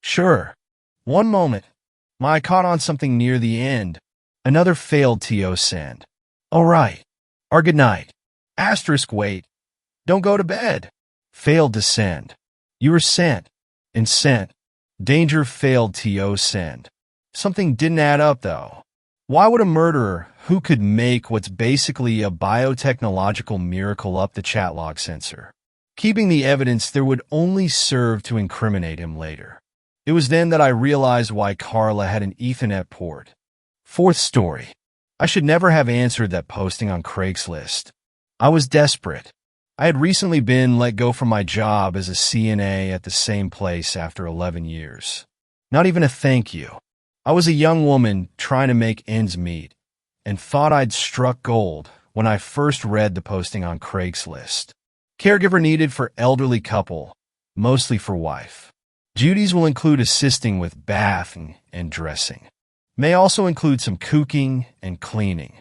Sure. One moment. I caught on something near the end. Another failed TO send. All right. Our good night. Asterisk wait. Don't go to bed. Failed to send. You were sent. And sent. Danger failed TO send. Something didn't add up, though. Why would a murderer who could make what's basically a biotechnological miracle up the chat log sensor? Keeping the evidence there would only serve to incriminate him later. It was then that I realized why Carla had an Ethernet port. Fourth story. I should never have answered that posting on CRAIGSLIST. I was desperate. I had recently been let go from my job as a CNA at the same place after 11 years. Not even a thank you. I was a young woman trying to make ends meet and thought I'd struck gold when I first read the posting on CRAIGSLIST. Caregiver needed for elderly couple, mostly for wife. Duties will include assisting with bathing and dressing. May also include some cooking and cleaning.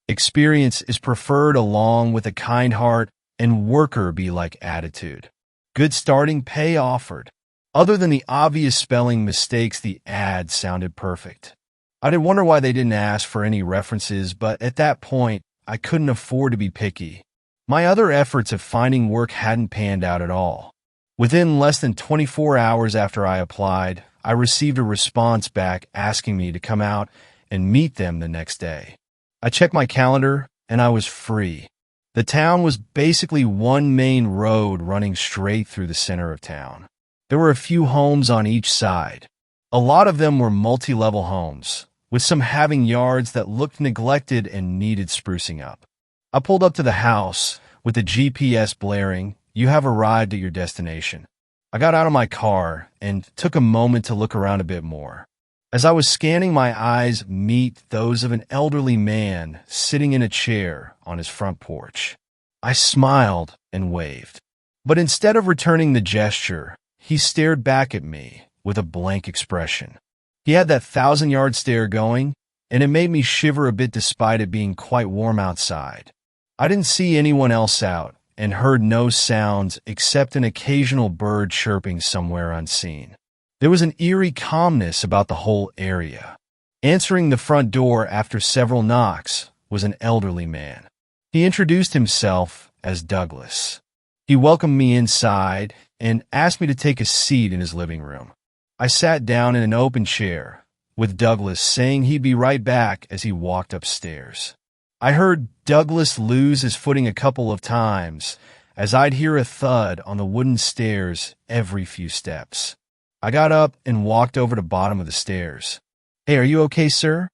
Experience is preferred along with a kind heart and worker-bee-like attitude. Good starting pay offered. Other than the obvious spelling mistakes, the ad sounded perfect. I did wonder why they didn't ask for any references, but at that point, I couldn't afford to be picky. My other efforts of finding work hadn't panned out at all. Within less than 24 hours after I applied, I received a response back asking me to come out and meet them the next day. I checked my calendar, and I was free. The town was basically one main road running straight through the center of town. There were a few homes on each side. A lot of them were multi-level homes, with some having yards that looked neglected and needed sprucing up. I pulled up to the house, with the GPS blaring, "You have arrived at your destination." I got out of my car and took a moment to look around a bit more. As I was scanning, my eyes meet those of an elderly man sitting in a chair on his front porch. I smiled and waved. But instead of returning the gesture, he stared back at me with a blank expression. He had that 1,000-yard stare going, and it made me shiver a bit despite it being quite warm outside. I didn't see anyone else out and heard no sounds except an occasional bird chirping somewhere unseen. There was an eerie calmness about the whole area. Answering the front door after several knocks was an elderly man. He introduced himself as Douglas. He welcomed me inside and asked me to take a seat in his living room. I sat down in an open chair, with Douglas saying he'd be right back as he walked upstairs. I heard Douglas lose his footing a couple of times, as I'd hear a thud on the wooden stairs every few steps. I got up and walked over to the bottom of the stairs. "Hey, are you okay, sir?"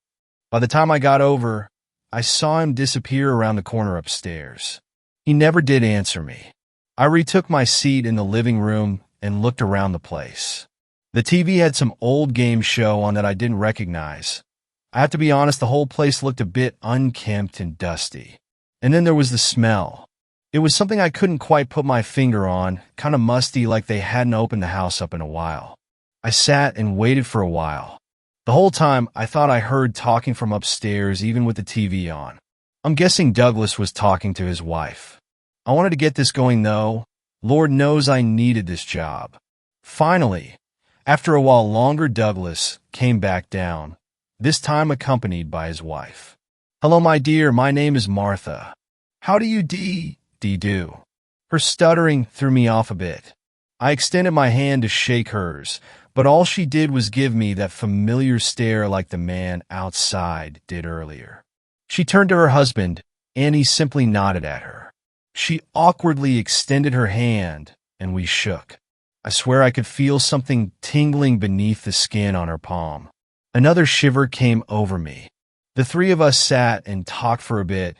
By the time I got over, I saw him disappear around the corner upstairs. He never did answer me. I retook my seat in the living room and looked around the place. The TV had some old game show on that I didn't recognize. I have to be honest, the whole place looked a bit unkempt and dusty. And then there was the smell. It was something I couldn't quite put my finger on, kind of musty, like they hadn't opened the house up in a while. I sat and waited for a while. The whole time, I thought I heard talking from upstairs, even with the TV on. I'm guessing Douglas was talking to his wife. I wanted to get this going, though. Lord knows I needed this job. Finally, after a while longer, Douglas came back down, this time accompanied by his wife. "Hello, my dear, my name is Martha. How do you do?" Her stuttering threw me off a bit. I extended my hand to shake hers, but all she did was give me that familiar stare like the man outside did earlier. She turned to her husband, and he simply nodded at her. She awkwardly extended her hand, and we shook. I swear I could feel something tingling beneath the skin on her palm. Another shiver came over me. The three of us sat and talked for a bit,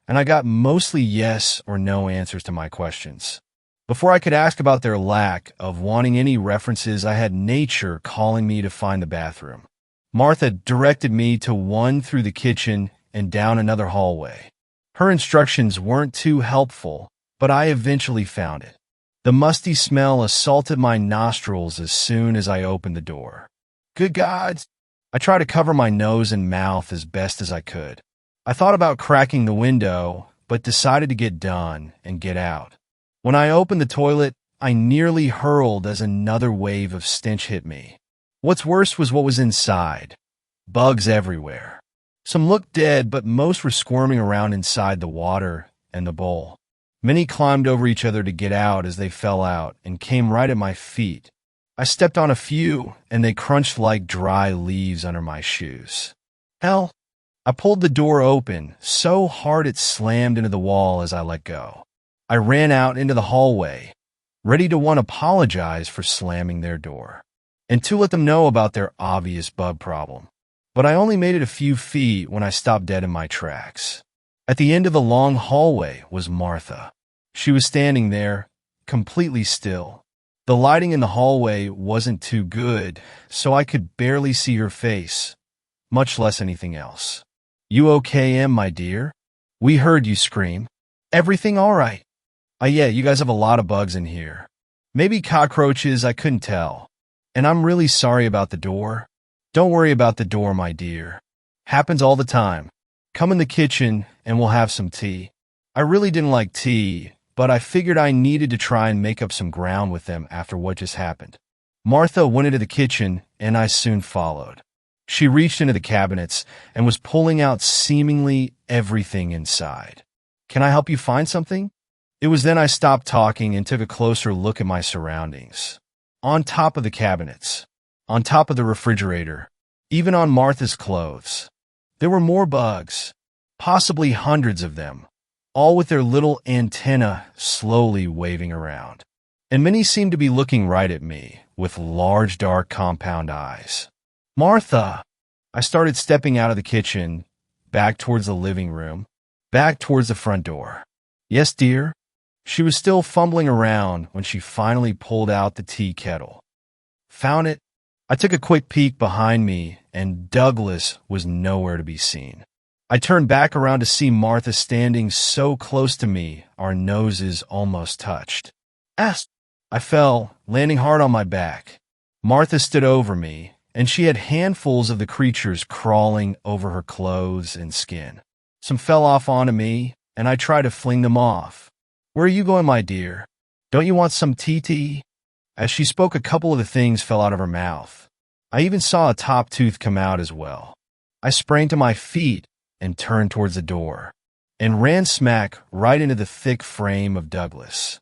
and I got mostly yes or no answers to my questions. Before I could ask about their lack of wanting any references, I had nature calling me to find the bathroom. Martha directed me to one through the kitchen and down another hallway. Her instructions weren't too helpful, but I eventually found it. The musty smell assaulted my nostrils as soon as I opened the door. Good God! I tried to cover my nose and mouth as best as I could. I thought about cracking the window, but decided to get done and get out. When I opened the toilet, I nearly hurled as another wave of stench hit me. What's worse was what was inside. Bugs everywhere. Some looked dead, but most were squirming around inside the water and the bowl. Many climbed over each other to get out as they fell out and came right at my feet. I stepped on a few, and they crunched like dry leaves under my shoes. Hell, I pulled the door open so hard it slammed into the wall as I let go. I ran out into the hallway, ready to apologize for slamming their door, and to let them know about their obvious bug problem. But I only made it a few feet when I stopped dead in my tracks. At the end of the long hallway was Martha. She was standing there, completely still. The lighting in the hallway wasn't too good, so I could barely see her face, much less anything else. You okay, Em, my dear? We heard you scream. Everything all right? Yeah, you guys have a lot of bugs in here. Maybe cockroaches, I couldn't tell. And I'm really sorry about the door. Don't worry about the door, my dear. Happens all the time. Come in the kitchen and we'll have some tea. I really didn't like tea, but I figured I needed to try and make up some ground with them after what just happened. Martha went into the kitchen and I soon followed. She reached into the cabinets and was pulling out seemingly everything inside. Can I help you find something? It was then I stopped talking and took a closer look at my surroundings. On top of the cabinets, on top of the refrigerator, even on Martha's clothes, there were more bugs, possibly hundreds of them, all with their little antennae slowly waving around. And many seemed to be looking right at me with large, dark, compound eyes. Martha! I started stepping out of the kitchen, back towards the living room, back towards the front door. Yes, dear? She was still fumbling around when she finally pulled out the tea kettle. Found it. I took a quick peek behind me, and Douglas was nowhere to be seen. I turned back around to see Martha standing so close to me, our noses almost touched. Ass! I fell, landing hard on my back. Martha stood over me, and she had handfuls of the creatures crawling over her clothes and skin. Some fell off onto me, and I tried to fling them off. Where are you going, my dear? Don't you want some tea? As she spoke, a couple of the things fell out of her mouth. I even saw a top tooth come out as well. I sprang to my feet and turned towards the door, and ran smack right into the thick frame of Douglas.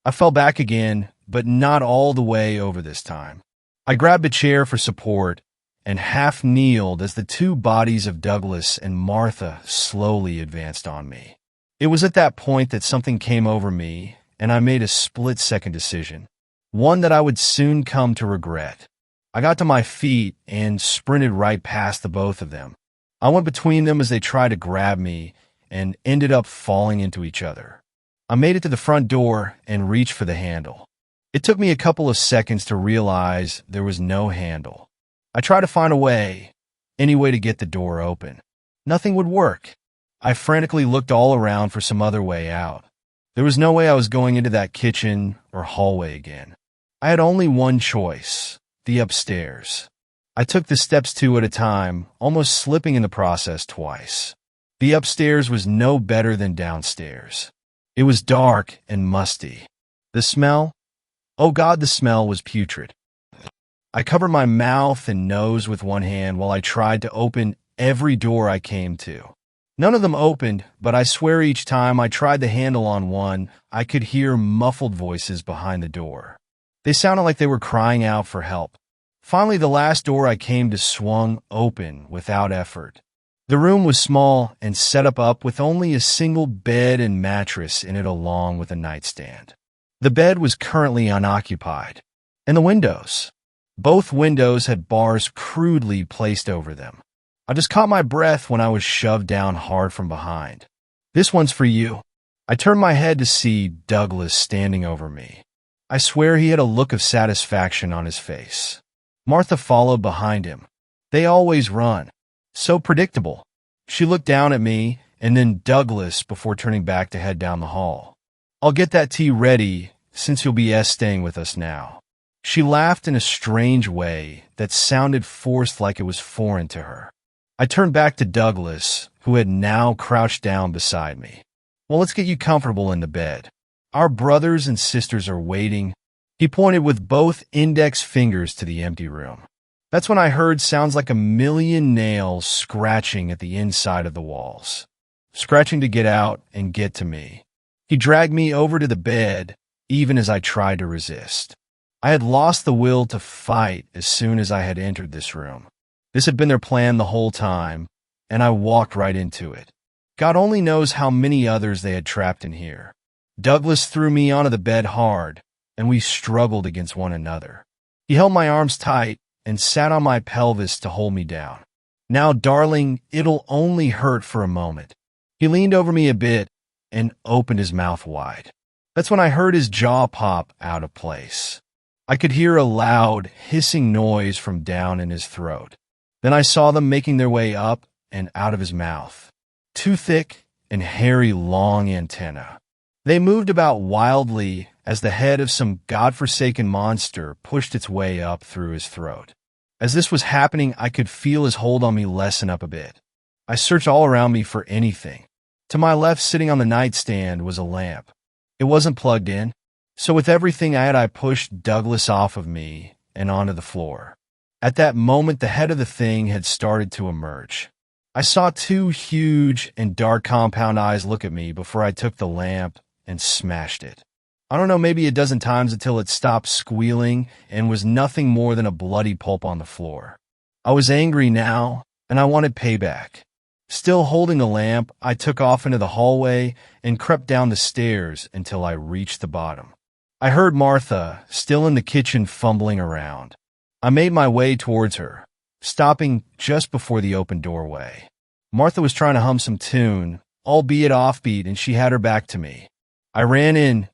I fell back again, but not all the way over this time. I grabbed a chair for support and half kneeled as the two bodies of Douglas and Martha slowly advanced on me. It was at that point that something came over me, and I made a split-second decision, one that I would soon come to regret. I got to my feet and sprinted right past the both of them. I went between them as they tried to grab me and ended up falling into each other. I made it to the front door and reached for the handle. It took me a couple of seconds to realize there was no handle. I tried to find a way, any way to get the door open. Nothing would work. I frantically looked all around for some other way out. There was no way I was going into that kitchen or hallway again. I had only one choice, the upstairs. I took the steps two at a time, almost slipping in the process twice. The upstairs was no better than downstairs. It was dark and musty. The smell? Oh God, the smell was putrid. I covered my mouth and nose with one hand while I tried to open every door I came to. None of them opened, but I swear each time I tried the handle on one, I could hear muffled voices behind the door. They sounded like they were crying out for help. Finally, the last door I came to swung open without effort. The room was small and set up with only a single bed and mattress in it along with a nightstand. The bed was currently unoccupied. And the windows. Both windows had bars crudely placed over them. I just caught my breath when I was shoved down hard from behind. This one's for you. I turned my head to see Douglas standing over me. I swear he had a look of satisfaction on his face. Martha followed behind him. They always run. So predictable. She looked down at me and then Douglas before turning back to head down the hall. I'll get that tea ready since you'll be staying with us now. She laughed in a strange way that sounded forced, like it was foreign to her. I turned back to Douglas, who had now crouched down beside me. Well, let's get you comfortable in the bed. Our brothers and sisters are waiting. He pointed with both index fingers to the empty room. That's when I heard sounds like a million nails scratching at the inside of the walls, scratching to get out and get to me. He dragged me over to the bed, even as I tried to resist. I had lost the will to fight as soon as I had entered this room. This had been their plan the whole time, and I walked right into it. God only knows how many others they had trapped in here. Douglas threw me onto the bed hard, and we struggled against one another. He held my arms tight and sat on my pelvis to hold me down. Now, darling, it'll only hurt for a moment. He leaned over me a bit and opened his mouth wide. That's when I heard his jaw pop out of place. I could hear a loud, hissing noise from down in his throat. Then I saw them making their way up and out of his mouth. Two thick and hairy long antennae. They moved about wildly as the head of some godforsaken monster pushed its way up through his throat. As this was happening, I could feel his hold on me lessen up a bit. I searched all around me for anything. To my left, sitting on the nightstand, was a lamp. It wasn't plugged in, so with everything I had, I pushed Douglas off of me and onto the floor. At that moment, the head of the thing had started to emerge. I saw two huge and dark compound eyes look at me before I took the lamp and smashed it. I don't know, maybe a dozen times until it stopped squealing and was nothing more than a bloody pulp on the floor. I was angry now, and I wanted payback. Still holding the lamp, I took off into the hallway and crept down the stairs until I reached the bottom. I heard Martha, still in the kitchen, fumbling around. I made my way towards her, stopping just before the open doorway. Martha was trying to hum some tune, albeit offbeat, and she had her back to me. I ran in,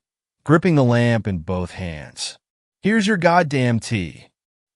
gripping the lamp in both hands. "Here's your goddamn tea."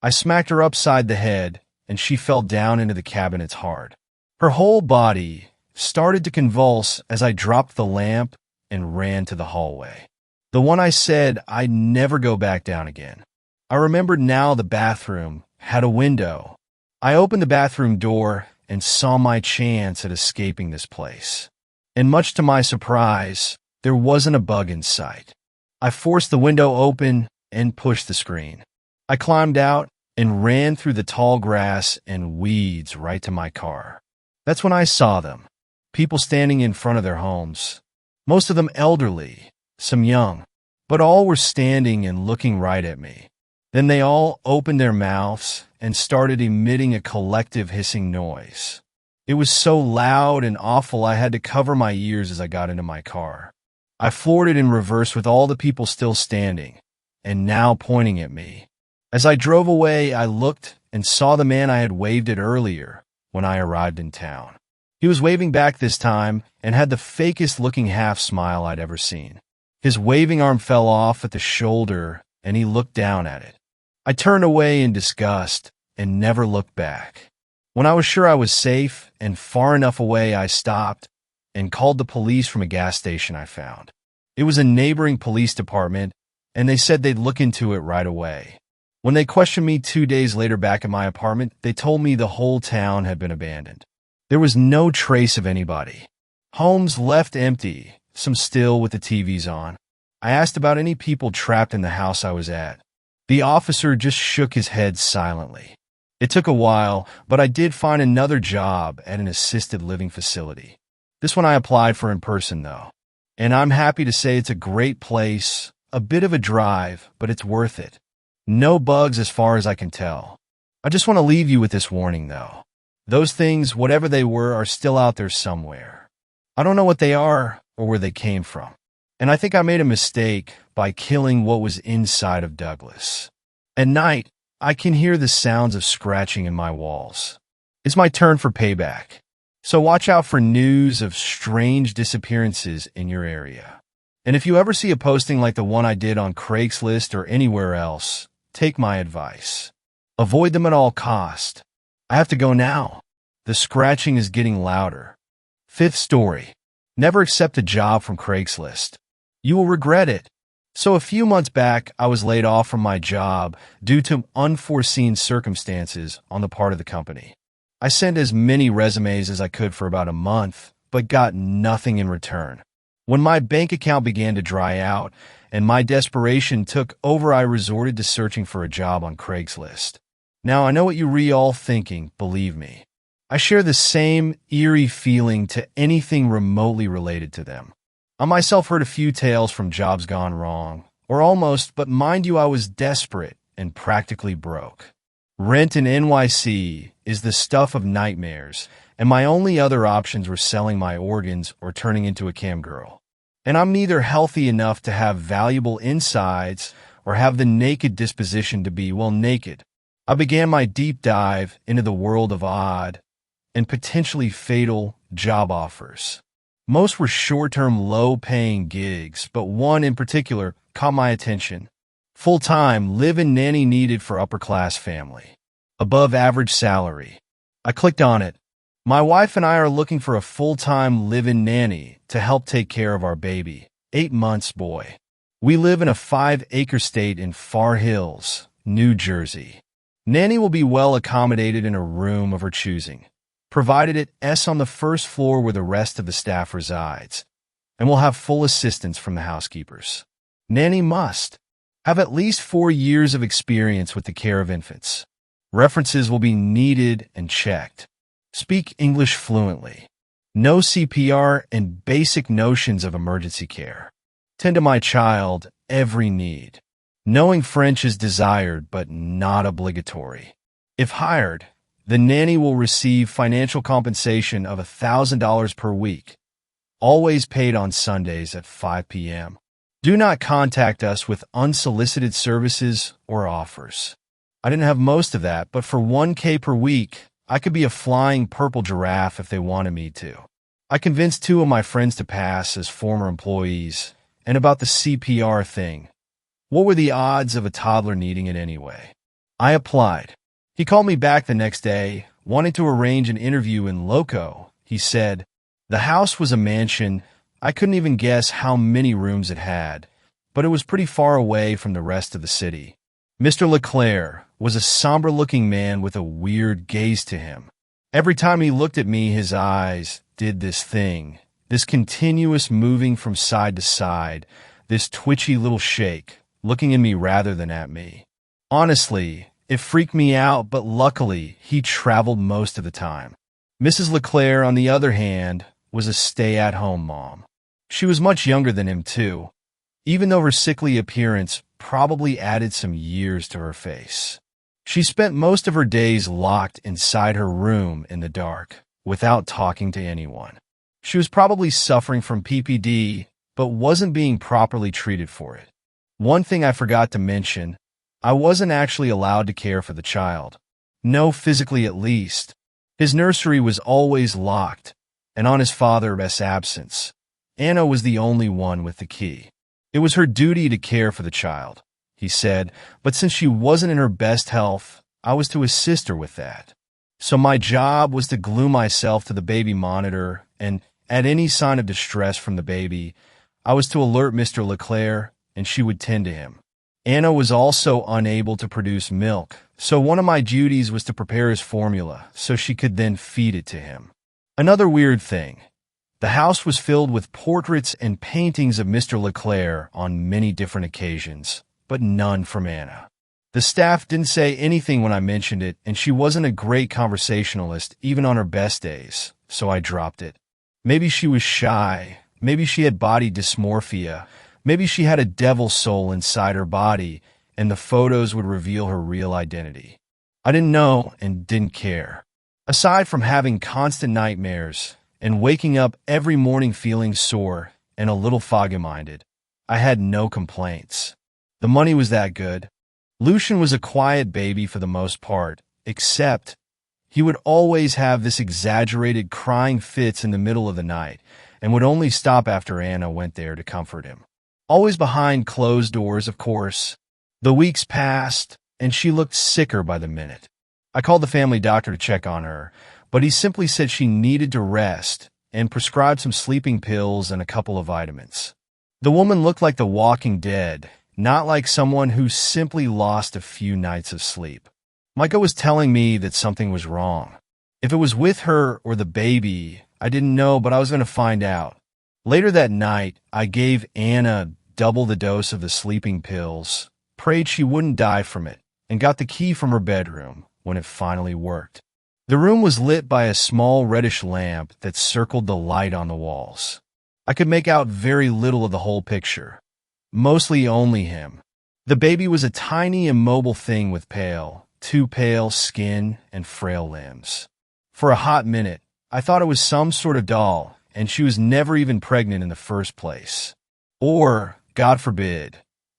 I smacked her upside the head, and she fell down into the cabinets hard. Her whole body started to convulse as I dropped the lamp and ran to the hallway. The one I said I'd never go back down again. I remembered now the bathroom had a window. I opened the bathroom door and saw my chance at escaping this place. And much to my surprise, there wasn't a bug in sight. I forced the window open and pushed the screen. I climbed out and ran through the tall grass and weeds right to my car. That's when I saw them, people standing in front of their homes. Most of them elderly, some young, but all were standing and looking right at me. Then they all opened their mouths and started emitting a collective hissing noise. It was so loud and awful I had to cover my ears as I got into my car. I floored it in reverse with all the people still standing, and now pointing at me. As I drove away, I looked and saw the man I had waved at earlier when I arrived in town. He was waving back this time and had the fakest looking half smile I'd ever seen. His waving arm fell off at the shoulder and he looked down at it. I turned away in disgust and never looked back. When I was sure I was safe and far enough away, I stopped and called the police from a gas station I found. It was a neighboring police department, and they said they'd look into it right away. When they questioned me 2 days later back at my apartment, they told me the whole town had been abandoned. There was no trace of anybody. Homes left empty, some still with the TVs on. I asked about any people trapped in the house I was at. The officer just shook his head silently. It took a while, but I did find another job at an assisted living facility. This one I applied for in person, though. And I'm happy to say it's a great place, a bit of a drive, but it's worth it. No bugs as far as I can tell. I just want to leave you with this warning, though. Those things, whatever they were, are still out there somewhere. I don't know what they are or where they came from. And I think I made a mistake by killing what was inside of Douglas. At night, I can hear the sounds of scratching in my walls. It's my turn for payback. So watch out for news of strange disappearances in your area. And if you ever see a posting like the one I did on Craigslist or anywhere else, take my advice. Avoid them at all cost. I have to go now. The scratching is getting louder. Fifth story. Never accept a job from Craigslist. You will regret it. So a few months back, I was laid off from my job due to unforeseen circumstances on the part of the company. I sent as many resumes as I could for about a month, but got nothing in return. When my bank account began to dry out and my desperation took over, I resorted to searching for a job on Craigslist. Now, I know what you're all thinking, believe me. I share the same eerie feeling to anything remotely related to them. I myself heard a few tales from jobs gone wrong, or almost, but mind you, I was desperate and practically broke. Rent in NYC is the stuff of nightmares, and my only other options were selling my organs or turning into a cam girl. And I'm neither healthy enough to have valuable insides or have the naked disposition to be, well, naked. I began my deep dive into the world of odd and potentially fatal job offers. Most were short-term, low-paying gigs, but one in particular caught my attention. Full-time, live-in nanny needed for upper-class family. Above average salary. I clicked on it. My wife and I are looking for a full-time live-in nanny to help take care of our baby, 8 months boy. We live in a 5-acre state in Far Hills, New Jersey. Nanny will be well accommodated in a room of her choosing, provided it's on the first floor where the rest of the staff resides, and will have full assistance from the housekeepers. Nanny must have at least 4 years of experience with the care of infants. References will be needed and checked. Speak English fluently. Know CPR and basic notions of emergency care. Tend to my child every need. Knowing French is desired but not obligatory. If hired, the nanny will receive financial compensation of $1,000 per week, always paid on Sundays at 5 p.m. Do not contact us with unsolicited services or offers. I didn't have most of that, but for $1,000 per week, I could be a flying purple giraffe if they wanted me to. I convinced 2 of my friends to pass as former employees. And about the CPR thing, what were the odds of a toddler needing it anyway? I applied. He called me back the next day, wanting to arrange an interview in Loco. He said, the house was a mansion. I couldn't even guess how many rooms it had, but it was pretty far away from the rest of the city. Mr. Leclerc was a somber-looking man with a weird gaze to him. Every time he looked at me, his eyes did this thing, this continuous moving from side to side, this twitchy little shake, looking at me rather than at me. Honestly, it freaked me out, but luckily, he traveled most of the time. Mrs. Leclerc, on the other hand, was a stay-at-home mom. She was much younger than him, too, even though her sickly appearance probably added some years to her face. She spent most of her days locked inside her room in the dark, without talking to anyone. She was probably suffering from PPD, but wasn't being properly treated for it. One thing I forgot to mention, I wasn't actually allowed to care for the child. No, physically at least. His nursery was always locked, and on his father's absence, Anna was the only one with the key. It was her duty to care for the child, he said, but since she wasn't in her best health, I was to assist her with that. So my job was to glue myself to the baby monitor, and at any sign of distress from the baby, I was to alert Mr. Leclerc, and she would tend to him. Anna was also unable to produce milk, so one of my duties was to prepare his formula so she could then feed it to him. Another weird thing, the house was filled with portraits and paintings of Mr. Leclerc on many different occasions, but none from Anna. The staff didn't say anything when I mentioned it, and she wasn't a great conversationalist even on her best days, so I dropped it. Maybe she was shy, maybe she had body dysmorphia, maybe she had a devil soul inside her body, and the photos would reveal her real identity. I didn't know and didn't care. Aside from having constant nightmares and waking up every morning feeling sore and a little foggy-minded, I had no complaints. The money was that good. Lucian was a quiet baby for the most part, except He would always have this exaggerated crying fits in the middle of the night and would only stop after Anna went there to comfort him. Always behind closed doors, of course. The weeks passed, and she looked sicker by the minute. I called the family doctor to check on her, but he simply said she needed to rest and prescribed some sleeping pills and a couple of vitamins. The woman looked like the walking dead, not like someone who simply lost a few nights of sleep. Micah was telling me that something was wrong. If it was with her or the baby, I didn't know, but I was going to find out. Later that night, I gave Anna double the dose of the sleeping pills, prayed she wouldn't die from it, and got the key from her bedroom when it finally worked. The room was lit by a small reddish lamp that circled the light on the walls. I could make out very little of the whole picture, mostly only him. The baby was a tiny immobile thing with too pale skin and frail limbs. For a hot minute, I thought it was some sort of doll, and she was never even pregnant in the first place. Or, God forbid,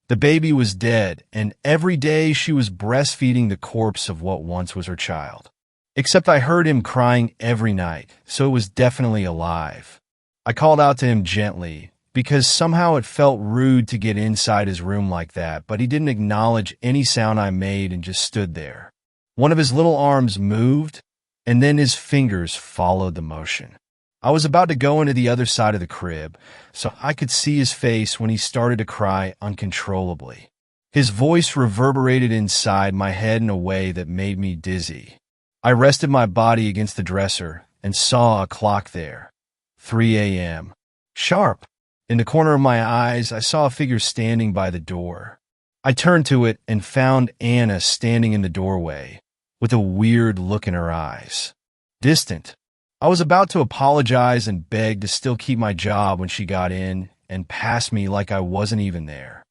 the baby was dead, and every day she was breastfeeding the corpse of what once was her child. Except I heard him crying every night, so it was definitely alive. I called out to him gently, because somehow it felt rude to get inside his room like that, but he didn't acknowledge any sound I made and just stood there. One of his little arms moved, and then his fingers followed the motion. I was about to go into the other side of the crib, so I could see his face when he started to cry uncontrollably. His voice reverberated inside my head in a way that made me dizzy. I rested my body against the dresser and saw a clock there. 3 a.m. Sharp. In the corner of my eyes, I saw a figure standing by the door. I turned to it and found Anna standing in the doorway, with a weird look in her eyes. Distant. I was about to apologize and beg to still keep my job when she got in and passed me like I wasn't even there.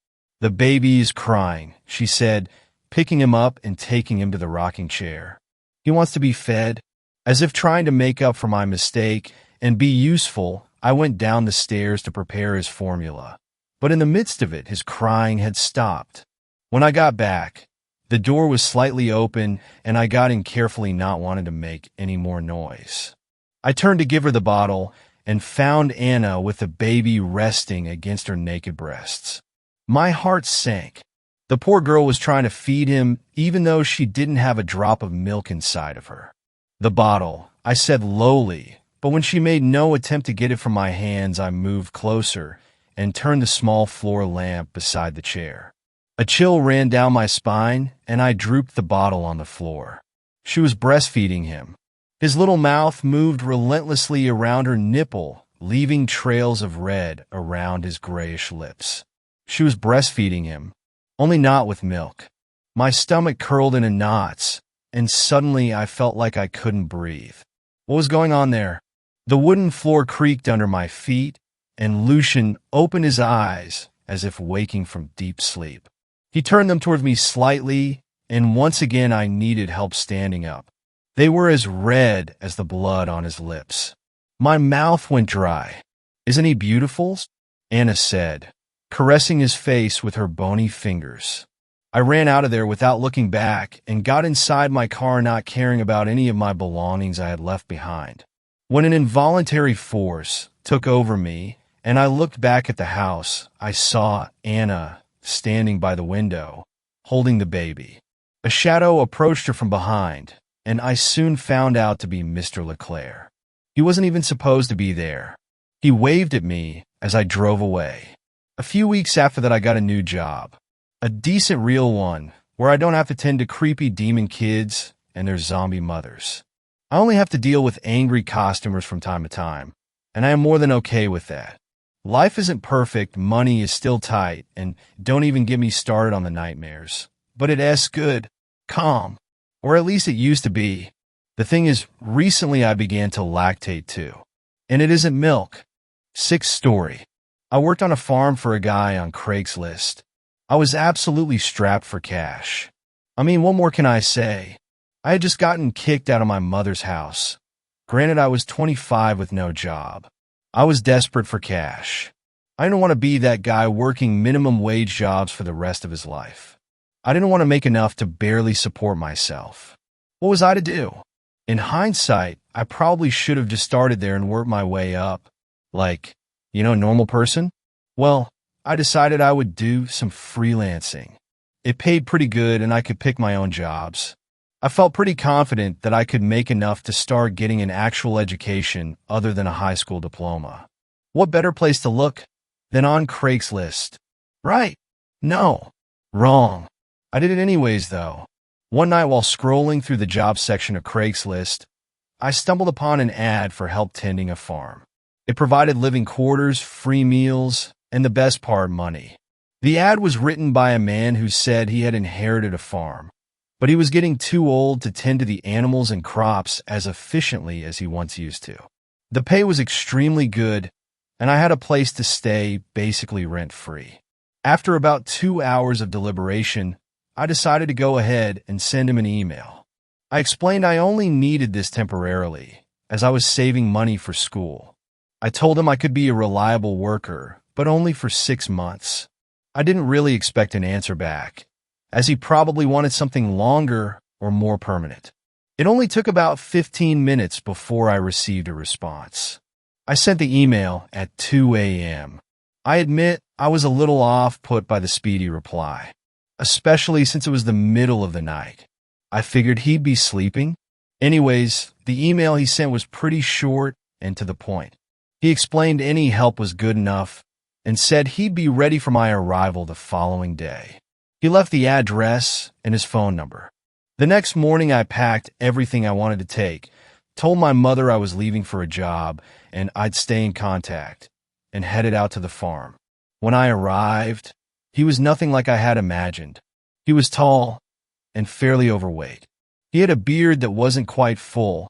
"The baby is crying," she said, picking him up and taking him to the rocking chair. "He wants to be fed." As if trying to make up for my mistake and be useful, I went down the stairs to prepare his formula. But in the midst of it, his crying had stopped. When I got back, the door was slightly open, and I got in carefully, not wanting to make any more noise. I turned to give her the bottle and found Anna with the baby resting against her naked breasts. My heart sank. The poor girl was trying to feed him, even though she didn't have a drop of milk inside of her. "The bottle," I said lowly, but when she made no attempt to get it from my hands, I moved closer and turned the small floor lamp beside the chair. A chill ran down my spine, and I drooped the bottle on the floor. She was breastfeeding him. His little mouth moved relentlessly around her nipple, leaving trails of red around his grayish lips. She was breastfeeding him, only not with milk. My stomach curled into knots, and suddenly I felt like I couldn't breathe. What was going on there? The wooden floor creaked under my feet, and Lucian opened his eyes as if waking from deep sleep. He turned them toward me slightly, and once again I needed help standing up. They were as red as the blood on his lips. My mouth went dry. "Isn't he beautiful?" Anna said, caressing his face with her bony fingers. I ran out of there without looking back and got inside my car, not caring about any of my belongings I had left behind. When an involuntary force took over me and I looked back at the house, I saw Anna standing by the window, holding the baby. A shadow approached her from behind, and I soon found out to be Mr. LeClaire. He wasn't even supposed to be there. He waved at me as I drove away. A few weeks after that, I got a new job. A decent real one, where I don't have to tend to creepy demon kids and their zombie mothers. I only have to deal with angry customers from time to time, and I am more than okay with that. Life isn't perfect, money is still tight, and don't even get me started on the nightmares. But it is good, calm, or at least it used to be. The thing is, recently I began to lactate too. And it isn't milk. 6th story. I worked on a farm for a guy on CRAIGSLIST. I was absolutely strapped for cash. I mean, what more can I say? I had just gotten kicked out of my mother's house. Granted, I was 25 with no job. I was desperate for cash. I didn't want to be that guy working minimum wage jobs for the rest of his life. I didn't want to make enough to barely support myself. What was I to do? In hindsight, I probably should have just started there and worked my way up. Like, normal person? Well, I decided I would do some freelancing. It paid pretty good and I could pick my own jobs. I felt pretty confident that I could make enough to start getting an actual education other than a high school diploma. What better place to look than on CRAIGSLIST? Right? No. Wrong. I did it anyways, though. One night while scrolling through the job section of CRAIGSLIST, I stumbled upon an ad for help tending a farm. It provided living quarters, free meals, and the best part, money. The ad was written by a man who said he had inherited a farm, but he was getting too old to tend to the animals and crops as efficiently as he once used to. The pay was extremely good, and I had a place to stay, basically rent-free. After about 2 hours of deliberation, I decided to go ahead and send him an email. I explained I only needed this temporarily, as I was saving money for school. I told him I could be a reliable worker, but only for 6 months. I didn't really expect an answer back, as he probably wanted something longer or more permanent. It only took about 15 minutes before I received a response. I sent the email at 2 a.m. I admit I was a little off-put by the speedy reply, especially since it was the middle of the night. I figured he'd be sleeping. Anyways, the email he sent was pretty short and to the point. He explained any help was good enough and said he'd be ready for my arrival the following day. He left the address and his phone number. The next morning, I packed everything I wanted to take, told my mother I was leaving for a job and I'd stay in contact, and headed out to the farm. When I arrived, he was nothing like I had imagined. He was tall and fairly overweight. He had a beard that wasn't quite full,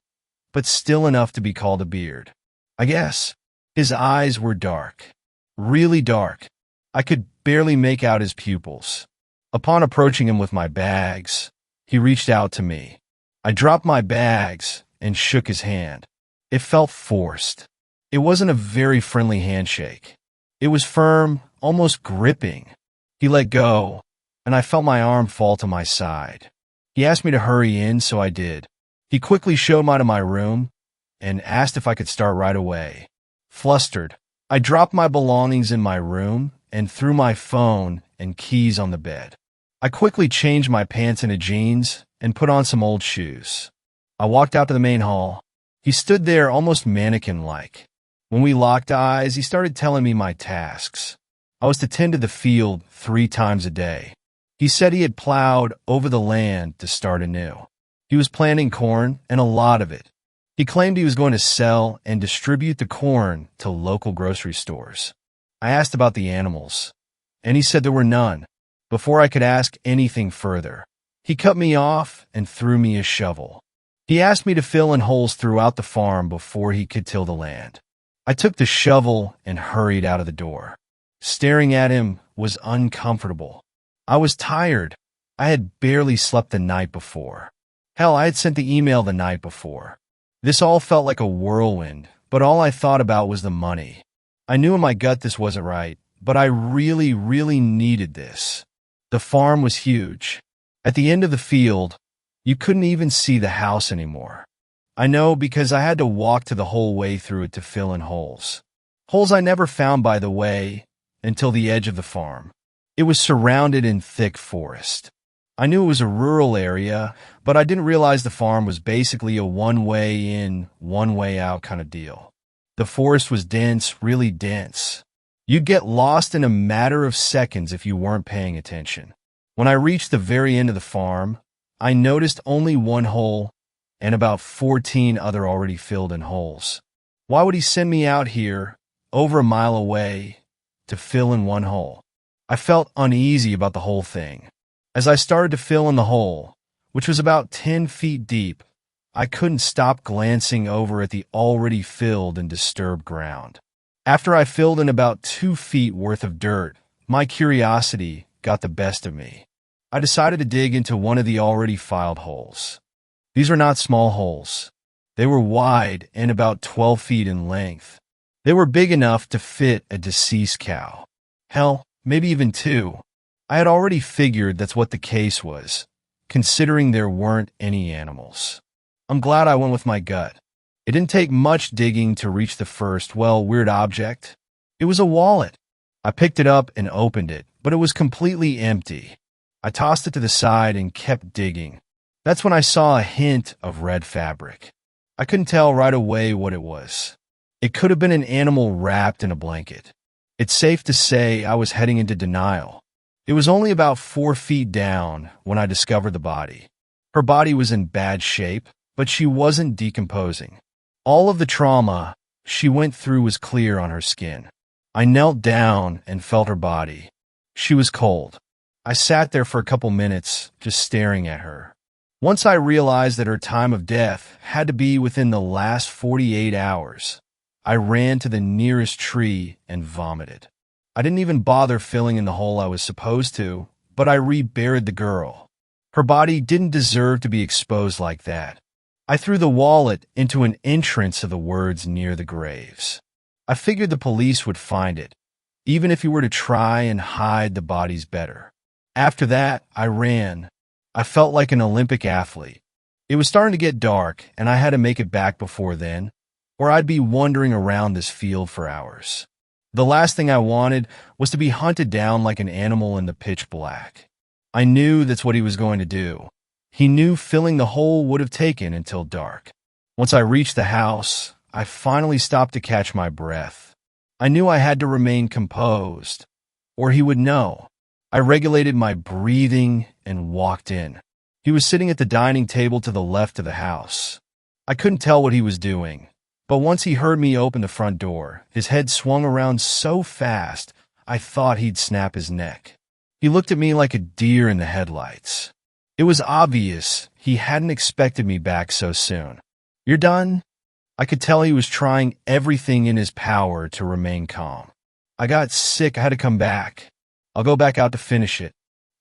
but still enough to be called a beard, I guess. His eyes were dark, really dark. I could barely make out his pupils. Upon approaching him with my bags, he reached out to me. I dropped my bags and shook his hand. It felt forced. It wasn't a very friendly handshake. It was firm, almost gripping. He let go, and I felt my arm fall to my side. He asked me to hurry in, so I did. He quickly showed me to my room and asked if I could start right away. Flustered, I dropped my belongings in my room and threw my phone and keys on the bed. I quickly changed my pants into jeans and put on some old shoes. I walked out to the main hall. He stood there almost mannequin-like. When we locked eyes, he started telling me my tasks. I was to tend to the field 3 times a day. He said he had plowed over the land to start anew. He was planting corn, and a lot of it. He claimed he was going to sell and distribute the corn to local grocery stores. I asked about the animals, and he said there were none. Before I could ask anything further, he cut me off and threw me a shovel. He asked me to fill in holes throughout the farm before he could till the land. I took the shovel and hurried out of the door. Staring at him was uncomfortable. I was tired. I had barely slept the night before. Hell, I had sent the email the night before. This all felt like a whirlwind, but all I thought about was the money. I knew in my gut this wasn't right, but I really, really needed this. The farm was huge. At the end of the field, you couldn't even see the house anymore. I know because I had to walk to the whole way through it to fill in holes. Holes I never found, by the way, until the edge of the farm. It was surrounded in thick forest. I knew it was a rural area, but I didn't realize the farm was basically a one-way in, one-way out kind of deal. The forest was dense, really dense. You'd get lost in a matter of seconds if you weren't paying attention. When I reached the very end of the farm, I noticed only one hole and about 14 other already filled in holes. Why would he send me out here, over a mile away, to fill in one hole? I felt uneasy about the whole thing. As I started to fill in the hole, which was about 10 feet deep, I couldn't stop glancing over at the already filled and disturbed ground. After I filled in about 2 feet worth of dirt, my curiosity got the best of me. I decided to dig into one of the already filed holes. These were not small holes. They were wide and about 12 feet in length. They were big enough to fit a deceased cow. Hell, maybe even 2. I had already figured that's what the case was, considering there weren't any animals. I'm glad I went with my gut. It didn't take much digging to reach the first, weird object. It was a wallet. I picked it up and opened it, but it was completely empty. I tossed it to the side and kept digging. That's when I saw a hint of red fabric. I couldn't tell right away what it was. It could have been an animal wrapped in a blanket. It's safe to say I was heading into denial. It was only about 4 feet down when I discovered the body. Her body was in bad shape, but she wasn't decomposing. All of the trauma she went through was clear on her skin. I knelt down and felt her body. She was cold. I sat there for a couple minutes, just staring at her. Once I realized that her time of death had to be within the last 48 hours, I ran to the nearest tree and vomited. I didn't even bother filling in the hole I was supposed to, but I reburied the girl. Her body didn't deserve to be exposed like that. I threw the wallet into an entrance of the words near the graves. I figured the police would find it, even if you were to try and hide the bodies better. After that, I ran. I felt like an Olympic athlete. It was starting to get dark, and I had to make it back before then, or I'd be wandering around this field for hours. The last thing I wanted was to be hunted down like an animal in the pitch black. I knew that's what he was going to do. He knew filling the hole would have taken until dark. Once I reached the house, I finally stopped to catch my breath. I knew I had to remain composed, or he would know. I regulated my breathing and walked in. He was sitting at the dining table to the left of the house. I couldn't tell what he was doing, but once he heard me open the front door, his head swung around so fast I thought he'd snap his neck. He looked at me like a deer in the headlights. It was obvious he hadn't expected me back so soon. "You're done?" I could tell he was trying everything in his power to remain calm. I got sick. I had to come back. I'll go back out to finish it.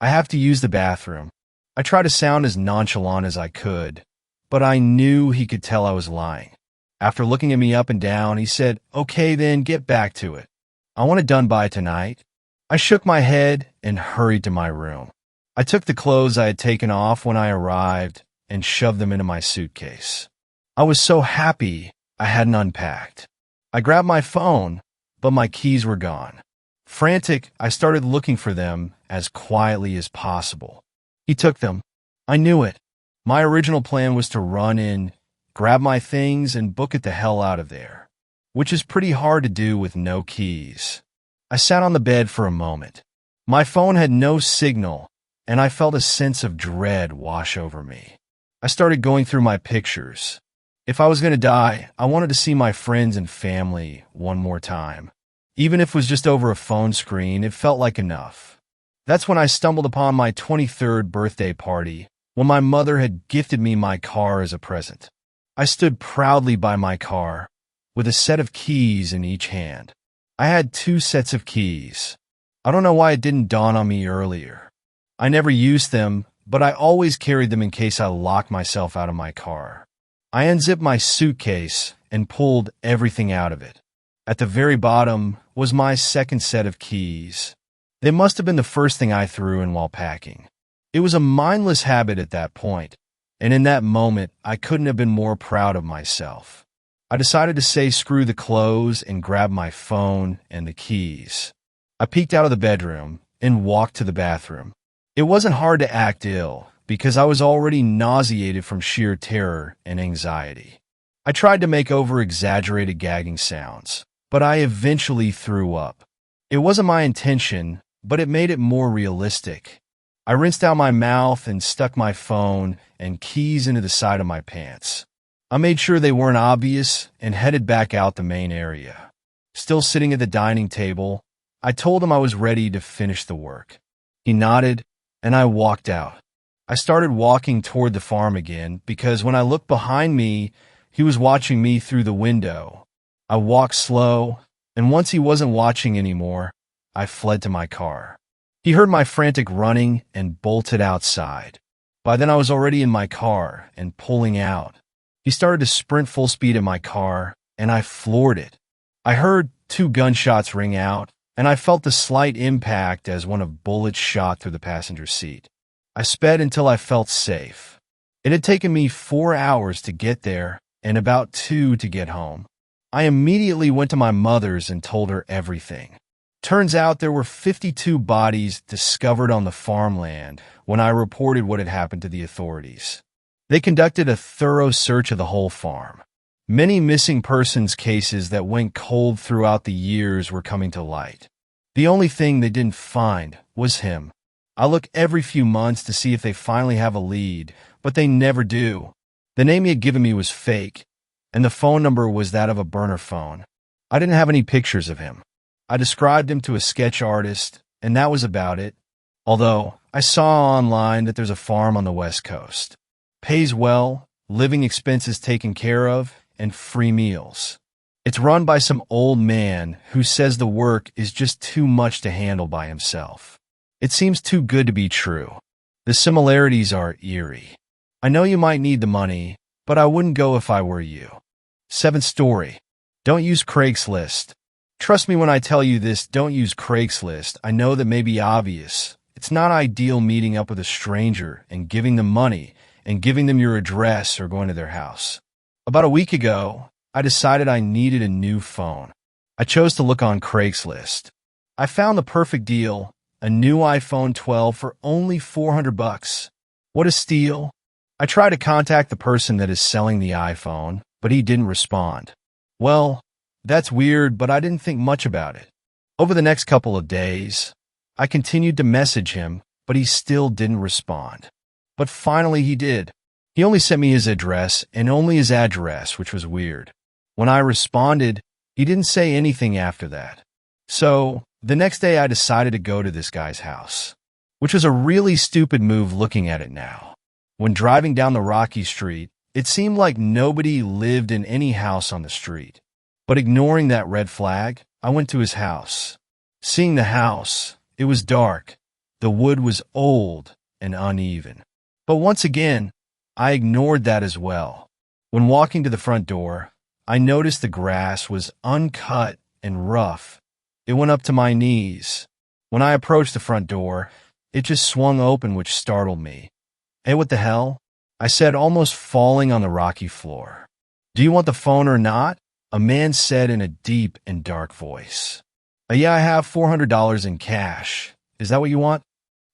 I have to use the bathroom. I tried to sound as nonchalant as I could, but I knew he could tell I was lying. After looking at me up and down, he said, "Okay, then get back to it. I want it done by tonight." I shook my head and hurried to my room. I took the clothes I had taken off when I arrived and shoved them into my suitcase. I was so happy I hadn't unpacked. I grabbed my phone, but my keys were gone. Frantic, I started looking for them as quietly as possible. He took them. I knew it. My original plan was to run in, grab my things, and book it the hell out of there, which is pretty hard to do with no keys. I sat on the bed for a moment. My phone had no signal, and I felt a sense of dread wash over me. I started going through my pictures. If I was going to die, I wanted to see my friends and family one more time. Even if it was just over a phone screen, it felt like enough. That's when I stumbled upon my 23rd birthday party, when my mother had gifted me my car as a present. I stood proudly by my car, with a set of keys in each hand. I had 2 sets of keys. I don't know why it didn't dawn on me earlier. I never used them, but I always carried them in case I locked myself out of my car. I unzipped my suitcase and pulled everything out of it. At the very bottom was my second set of keys. They must have been the first thing I threw in while packing. It was a mindless habit at that point, and in that moment, I couldn't have been more proud of myself. I decided to say screw the clothes and grab my phone and the keys. I peeked out of the bedroom and walked to the bathroom. It wasn't hard to act ill, because I was already nauseated from sheer terror and anxiety. I tried to make over-exaggerated gagging sounds, but I eventually threw up. It wasn't my intention, but it made it more realistic. I rinsed out my mouth and stuck my phone and keys into the side of my pants. I made sure they weren't obvious and headed back out the main area. Still sitting at the dining table, I told him I was ready to finish the work. He nodded, and I walked out. I started walking toward the farm again because when I looked behind me, he was watching me through the window. I walked slow, and once he wasn't watching anymore, I fled to my car. He heard my frantic running and bolted outside. By then I was already in my car and pulling out. He started to sprint full speed at my car, and I floored it. I heard 2 gunshots ring out, and I felt the slight impact as one of bullets shot through the passenger seat. I sped until I felt safe. It had taken me 4 hours to get there and about 2 to get home. I immediately went to my mother's and told her everything. Turns out there were 52 bodies discovered on the farmland when I reported what had happened to the authorities. They conducted a thorough search of the whole farm. Many missing persons cases that went cold throughout the years were coming to light. The only thing they didn't find was him. I look every few months to see if they finally have a lead, but they never do. The name he had given me was fake, and the phone number was that of a burner phone. I didn't have any pictures of him. I described him to a sketch artist, and that was about it. Although, I saw online that there's a farm on the West Coast. Pays well, living expenses taken care of, and free meals. It's run by some old man who says the work is just too much to handle by himself. It seems too good to be true. The similarities are eerie. I know you might need the money, but I wouldn't go if I were you. 7th story. Don't use Craigslist. Trust me when I tell you this, don't use Craigslist. I know that may be obvious. It's not ideal meeting up with a stranger and giving them money and giving them your address or going to their house. About a week ago, I decided I needed a new phone. I chose to look on Craigslist. I found the perfect deal, a new iPhone 12 for only $400. What a steal. I tried to contact the person that is selling the iPhone, but he didn't respond. Well, that's weird, but I didn't think much about it. Over the next couple of days, I continued to message him, but he still didn't respond. But finally he did. He only sent me his address, and only his address, which was weird. When I responded, he didn't say anything after that. So, the next day I decided to go to this guy's house, which was a really stupid move looking at it now. When driving down the rocky street, it seemed like nobody lived in any house on the street. But ignoring that red flag, I went to his house. Seeing the house, it was dark. The wood was old and uneven. But once again, I ignored that as well. When walking to the front door, I noticed the grass was uncut and rough. It went up to my knees. When I approached the front door, it just swung open, which startled me. "Hey, what the hell?" I said, almost falling on the rocky floor. "Do you want the phone or not?" a man said in a deep and dark voice. Yeah, I have $400 in cash. Is that what you want?"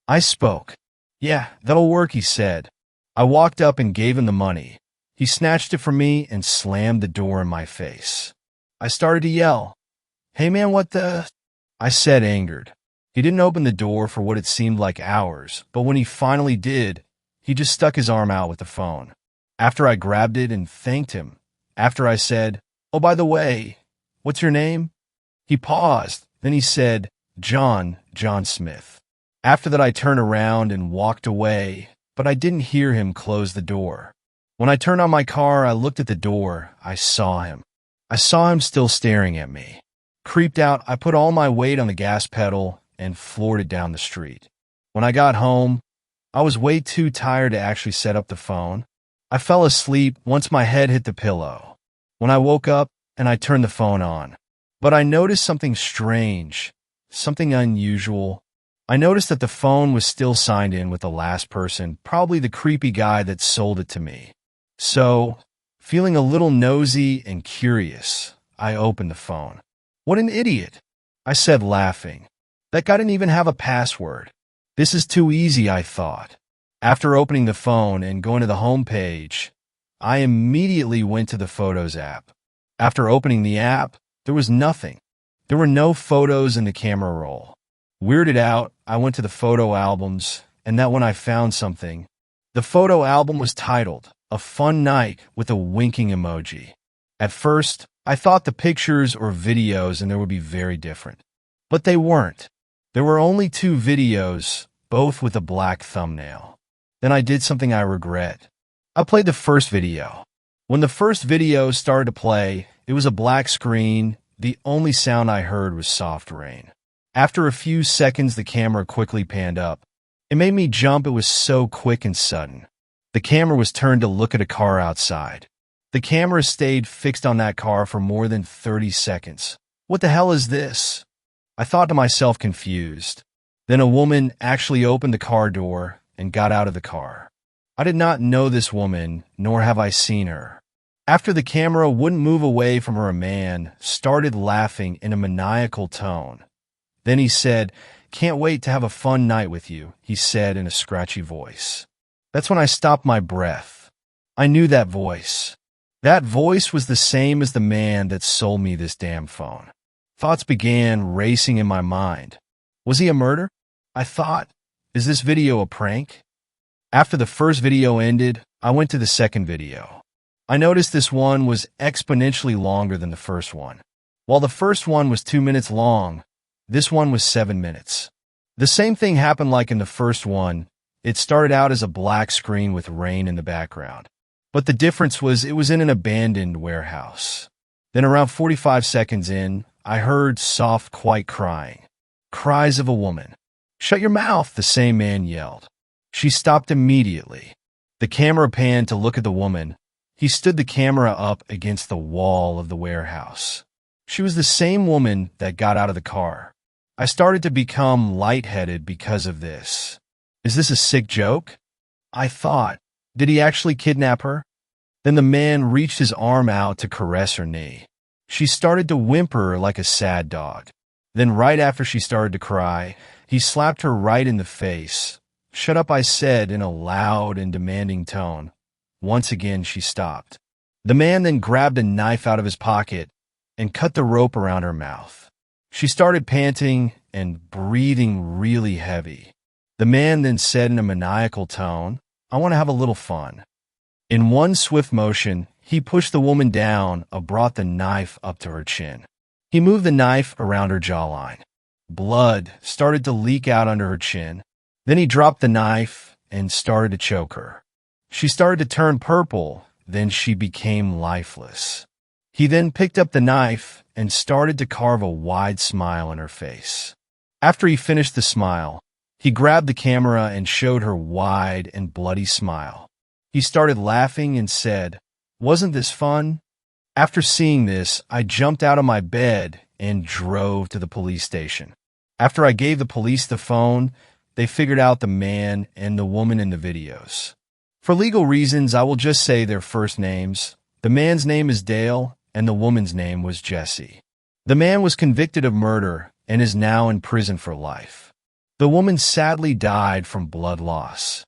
I spoke. "Yeah, that'll work," he said. I walked up and gave him the money. He snatched it from me and slammed the door in my face. I started to yell. "Hey man, what the?" I said, angered. He didn't open the door for what it seemed like hours, but when he finally did, he just stuck his arm out with the phone. After I grabbed it and thanked him, after I said, "Oh, by the way, what's your name?" He paused, then he said, John Smith." After that I turned around and walked away, but I didn't hear him close the door. When I turned on my car, I looked at the door. I saw him. I saw him still staring at me. Creeped out, I put all my weight on the gas pedal and floored it down the street. When I got home, I was way too tired to actually set up the phone. I fell asleep once my head hit the pillow. When I woke up and I turned the phone on, but I noticed something strange, something unusual. I noticed that the phone was still signed in with the last person, probably the creepy guy that sold it to me. So, feeling a little nosy and curious, I opened the phone. "What an idiot," I said, laughing. "That guy didn't even have a password. This is too easy," I thought. After opening the phone and going to the home page, I immediately went to the Photos app. After opening the app, there was nothing. There were no photos in the camera roll. Weirded out, I went to the photo albums, and that when I found something. The photo album was titled, "A Fun Night," with a winking emoji. At first, I thought the pictures or videos and there would be very different. But they weren't. There were only 2 videos, both with a black thumbnail. Then I did something I regret. I played the first video. When the first video started to play, it was a black screen. The only sound I heard was soft rain. After a few seconds, the camera quickly panned up. It made me jump. It was so quick and sudden. The camera was turned to look at a car outside. The camera stayed fixed on that car for more than 30 seconds. What the hell is this? I thought to myself, confused. Then a woman actually opened the car door and got out of the car. I did not know this woman, nor have I seen her. After the camera wouldn't move away from her, a man started laughing in a maniacal tone. Then he said, "Can't wait to have a fun night with you," he said in a scratchy voice. That's when I stopped my breath. I knew that voice. That voice was the same as the man that sold me this damn phone. Thoughts began racing in my mind. Was he a murderer? I thought, is this video a prank? After the first video ended, I went to the second video. I noticed this one was exponentially longer than the first one. While the first one was 2 minutes long, this one was 7 minutes. The same thing happened like in the first one. It started out as a black screen with rain in the background. But the difference was it was in an abandoned warehouse. Then around 45 seconds in, I heard soft, quiet crying. Cries of a woman. "Shut your mouth," the same man yelled. She stopped immediately. The camera panned to look at the woman. He stood the camera up against the wall of the warehouse. She was the same woman that got out of the car. I started to become lightheaded because of this. Is this a sick joke? I thought. Did he actually kidnap her? Then the man reached his arm out to caress her knee. She started to whimper like a sad dog. Then right after she started to cry, he slapped her right in the face. "Shut up," I said in a loud and demanding tone. Once again, she stopped. The man then grabbed a knife out of his pocket and cut the rope around her mouth. She started panting and breathing really heavy. The man then said in a maniacal tone, "I want to have a little fun." In one swift motion, he pushed the woman down and brought the knife up to her chin. He moved the knife around her jawline. Blood started to leak out under her chin. Then he dropped the knife and started to choke her. She started to turn purple, then she became lifeless. He then picked up the knife and started to carve a wide smile on her face. After he finished the smile, he grabbed the camera and showed her wide and bloody smile. He started laughing and said, "Wasn't this fun?" After seeing this, I jumped out of my bed and drove to the police station. After I gave the police the phone, they figured out the man and the woman in the videos. For legal reasons, I will just say their first names. The man's name is Dale, and the woman's name was Jessie. The man was convicted of murder and is now in prison for life. The woman sadly died from blood loss.